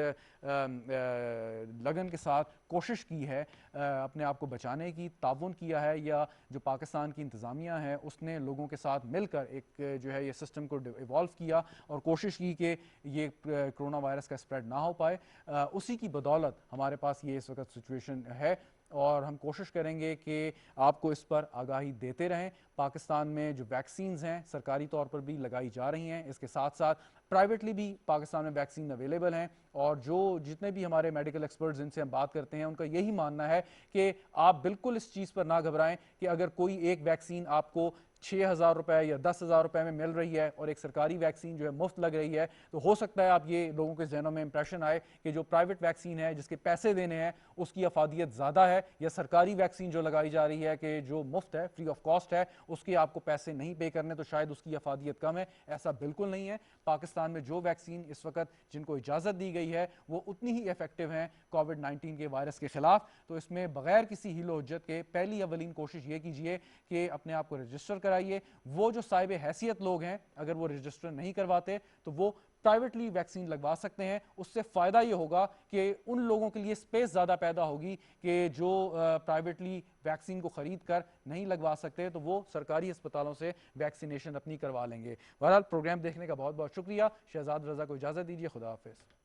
लगन के साथ कोशिश की है अपने आप को बचाने की, ताउन किया है, या जो पाकिस्तान की इंतज़ामिया है उसने लोगों के साथ मिलकर एक जो है ये सिस्टम को इवॉल्व किया और कोशिश की कि ये कोरोना वायरस का स्प्रेड ना हो पाए, उसी की बदौलत हमारे पास ये इस वक्त सिचुएशन है। और हम कोशिश करेंगे कि आपको इस पर आगाही देते रहें। पाकिस्तान में जो वैक्सीन्स हैं सरकारी तौर पर भी लगाई जा रही हैं, इसके साथ साथ प्राइवेटली भी पाकिस्तान में वैक्सीन अवेलेबल हैं, और जो जितने भी हमारे मेडिकल एक्सपर्ट्स जिनसे हम बात करते हैं उनका यही मानना है कि आप बिल्कुल इस चीज़ पर ना घबराएं कि अगर कोई एक वैक्सीन आपको 6,000 रुपए या 10,000 रुपए में मिल रही है और एक सरकारी वैक्सीन जो है मुफ्त लग रही है, तो हो सकता है आप ये लोगों के जहनों में इंप्रेशन आए कि जो प्राइवेट वैक्सीन है जिसके पैसे देने हैं उसकी अफादियत ज़्यादा है, या सरकारी वैक्सीन जो लगाई जा रही है कि जो मुफ्त है, फ्री ऑफ कॉस्ट है, उसके आपको पैसे नहीं पे करने तो शायद उसकी अफादियत कम है। ऐसा बिल्कुल नहीं है। पाकिस्तान में जो वैक्सीन इस वक्त जिनको इजाज़त दी गई है वो उतनी ही इफेक्टिव हैं कोविड-19 के वायरस के खिलाफ। तो इसमें बगैर किसी हीलो हुज्जत के पहली अवलीन कोशिश ये कीजिए कि अपने आप को रजिस्टर कराइए। वो जो साहिब हैसियत लोग हैं अगर वो रजिस्टर नहीं करवाते तो वो प्राइवेटली वैक्सीन लगवा सकते हैं। उससे फ़ायदा ये होगा कि उन लोगों के लिए स्पेस ज़्यादा पैदा होगी कि जो प्राइवेटली वैक्सीन को ख़रीद कर नहीं लगवा सकते, तो वो सरकारी अस्पतालों से वैक्सीनेशन अपनी करवा लेंगे। बहरहाल प्रोग्राम देखने का बहुत बहुत शुक्रिया। शहजाद रज़ा को इजाज़त दीजिए। खुदा हाफिज़।